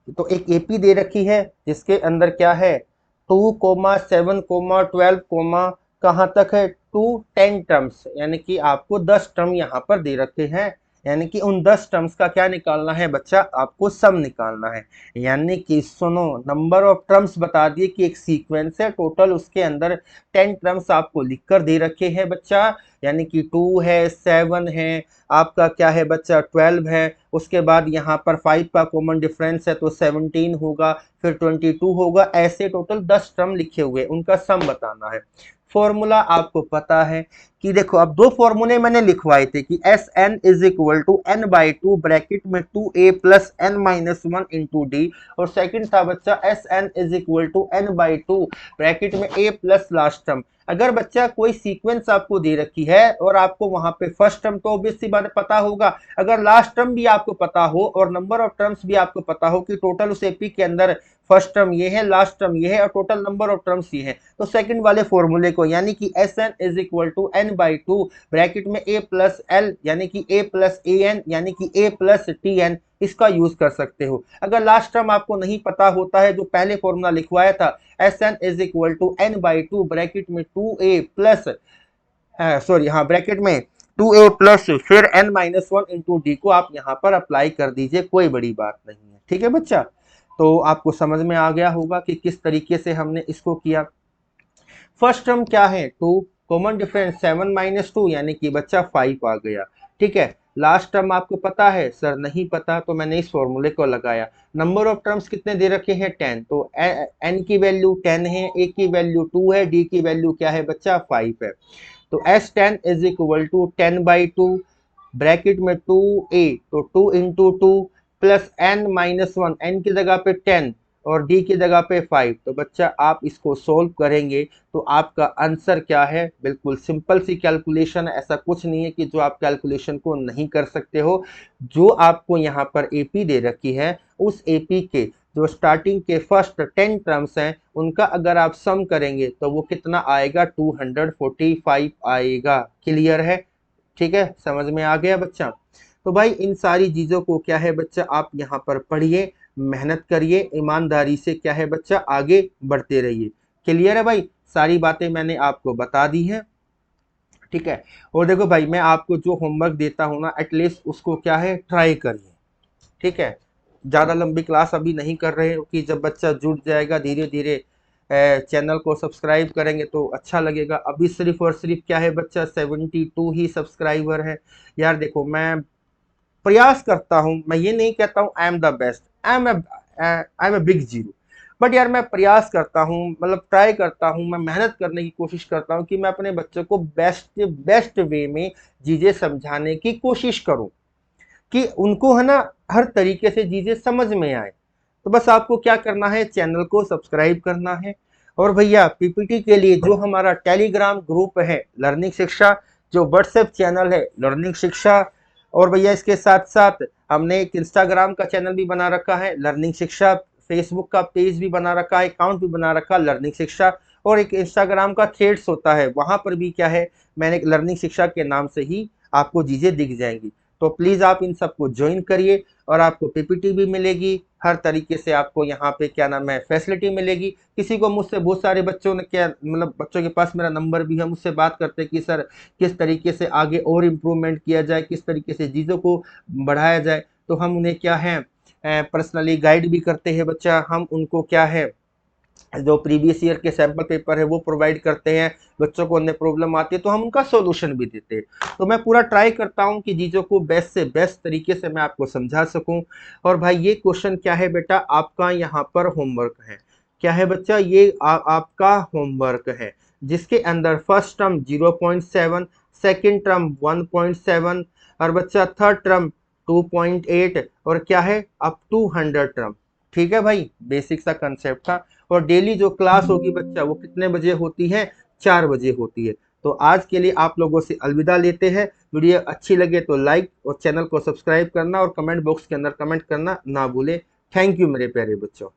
तो एक एपी दे रखी है जिसके अंदर क्या है, 2,7,12, कहाँ तक है, 10 टर्म्स, यानी कि आपको 10 टर्म यहाँ पर दे रखे हैं। यानी कि उन 10 टर्म्स का क्या निकालना है बच्चा, आपको सम निकालना है। यानी कि सुनो, नंबर ऑफ टर्म्स बता दिए कि एक सीक्वेंस है टोटल, उसके अंदर 10 टर्म्स आपको लिखकर दे रखे हैं बच्चा। यानी कि 2 है, 7 है, आपका क्या है बच्चा, 12 है, उसके बाद यहाँ पर 5 का कॉमन डिफरेंस है तो 17 होगा, फिर 22 होगा, ऐसे टोटल 10 टर्म लिखे हुए, उनका सम बताना है। फॉर्मूला आपको पता है कि देखो, अब दो फॉर्मूले मैंने लिखवाए थे कि s n is equal to n/2, bracket में 2a plus n minus 1 into d, और सेकंड था बच्चा s n is equal to n/2, bracket में a प्लस लास्ट टर्म। अगर बच्चा कोई सीक्वेंस आपको दे रखी है और आपको वहां पे फर्स्ट टर्म तो ऑब्वियस सी बात पता होगा, अगर लास्ट टर्म भी आपको पता हो और नंबर ऑफ टर्म्स भी आपको पता हो कि टोटल उस एपी के अंदर फर्स्ट टर्म ये है, लास्ट टर्म ये है और टोटल नंबर ऑफ टर्म्स ये है, तो सेकंड वाले फॉर्मूले को, यानी कि s n is equal to n/2, bracket में a प्लस एल, यानी कि a प्लस ए एन, यानी कि a प्लस टी एन, इसका यूज कर सकते हो। अगर लास्ट टर्म आपको नहीं पता होता है, जो पहले फॉर्मूला लिखवाया था, s n is equal to n/2, bracket में 2a प्लस, सॉरी हाँ, ब्रैकेट में 2a प्लस फिर n माइनस 1 इंटू डी को आप यहाँ पर अप्लाई कर दीजिए, कोई बड़ी बात नहीं है। ठीक है बच्चा, तो आपको समझ में आ गया होगा कि किस तरीके से हमने इसको किया। फर्स्ट टर्म क्या है, 2, कॉमन डिफरेंस 7 माइनस 2, यानी कि बच्चा 5 आ गया। ठीक है, लास्ट टर्म आपको पता है, सर नहीं पता, तो मैंने इस फॉर्मूले को लगाया। नंबर ऑफ टर्म्स कितने दे रखे हैं, 10, तो n की वैल्यू 10 है, a की वैल्यू 2 है, d की वैल्यू क्या है बच्चा, 5 है। तो S10 is equal to 10/2, bracket में 2a, तो 2 इंटू 2, प्लस n-1, n की जगह पे 10 और d की जगह पे 5। तो बच्चा आप इसको सोल्व करेंगे तो आपका आंसर क्या है, बिल्कुल सिंपल सी कैलकुलेशन है, ऐसा कुछ नहीं है कि जो आप कैलकुलेशन को नहीं कर सकते हो। जो आपको यहाँ पर एपी दे रखी है, उस एपी के जो स्टार्टिंग के फर्स्ट 10 टर्म्स हैं उनका अगर आप सम करेंगे तो वो कितना आएगा, 245 आएगा। क्लियर है? ठीक है, समझ में आ गया बच्चा? तो भाई इन सारी चीजों को क्या है बच्चा, आप यहाँ पर पढ़िए, मेहनत करिए, ईमानदारी से क्या है बच्चा आगे बढ़ते रहिए। क्लियर है भाई? सारी बातें मैंने आपको बता दी हैं। ठीक है, और देखो भाई मैं आपको जो होमवर्क देता हूँ ना, एटलीस्ट उसको क्या है ट्राई करिए। ठीक है, ज़्यादा लंबी क्लास अभी नहीं कर रहे, क्योंकि जब बच्चा जुड़ जाएगा धीरे धीरे चैनल को सब्सक्राइब करेंगे तो अच्छा लगेगा। अभी सिर्फ और सिर्फ क्या है बच्चा 72 ही सब्सक्राइबर है। यार देखो मैं प्रयास करता हूँ, मैं ये नहीं कहता हूँ I am the best, I am a big zero, but यार मैं प्रयास करता हूँ, मतलब ट्राई करता हूँ, मैं मेहनत करने की कोशिश करता हूँ कि मैं अपने बच्चों को बेस्ट वे में चीज़ें समझाने की कोशिश करूँ, कि उनको है ना हर तरीके से चीजें समझ में आए। तो बस आपको क्या करना है, चैनल को सब्सक्राइब करना है। और भैया पीपीटी के लिए जो हमारा टेलीग्राम ग्रुप है लर्निंग शिक्षा, जो व्हाट्सएप चैनल है लर्निंग शिक्षा, और भैया इसके साथ साथ हमने एक इंस्टाग्राम का चैनल भी बना रखा है लर्निंग शिक्षा, फेसबुक का पेज भी बना रखा है, अकाउंट भी बना रखा है लर्निंग शिक्षा, और एक इंस्टाग्राम का थ्रेड्स होता है, वहां पर भी क्या है मैंने लर्निंग शिक्षा के नाम से ही आपको चीजें दिख जाएंगी। तो प्लीज आप इन सबको ज्वाइन करिए, और आपको पीपीटी भी मिलेगी, हर तरीके से आपको यहाँ पे क्या नाम है फैसिलिटी मिलेगी। किसी को मुझसे बहुत सारे बच्चों ने क्या मतलब बच्चों के पास मेरा नंबर भी है, मुझसे बात करते हैं कि सर किस तरीके से आगे और इम्प्रूवमेंट किया जाए, किस तरीके से चीज़ों को बढ़ाया जाए। तो हम उन्हें क्या है पर्सनली गाइड भी करते हैं बच्चा, हम उनको क्या है जो प्रीवियस ईयर के सैंपल पेपर है वो प्रोवाइड करते हैं। बच्चों को अन्य प्रॉब्लम आती है तो हम उनका सॉल्यूशन भी देते हैं। तो मैं पूरा ट्राई करता हूं कि चीज़ों को बेस्ट से बेस्ट तरीके से मैं आपको समझा सकूं। और भाई ये क्वेश्चन क्या है बेटा, आपका यहाँ पर होमवर्क है। क्या है बच्चा, ये आपका होमवर्क है, जिसके अंदर फर्स्ट टर्म 0.7, सेकेंड टर्म 1.7, और बच्चा थर्ड टर्म 2.8, और क्या है अप टू 100 टर्म। ठीक है भाई, बेसिक सा कंसेप्ट था। और डेली जो क्लास होगी बच्चा वो कितने बजे होती है, 4 बजे होती है। तो आज के लिए आप लोगों से अलविदा लेते हैं। वीडियो अच्छी लगे तो लाइक और चैनल को सब्सक्राइब करना और कमेंट बॉक्स के अंदर कमेंट करना ना भूले। थैंक यू मेरे प्यारे बच्चों।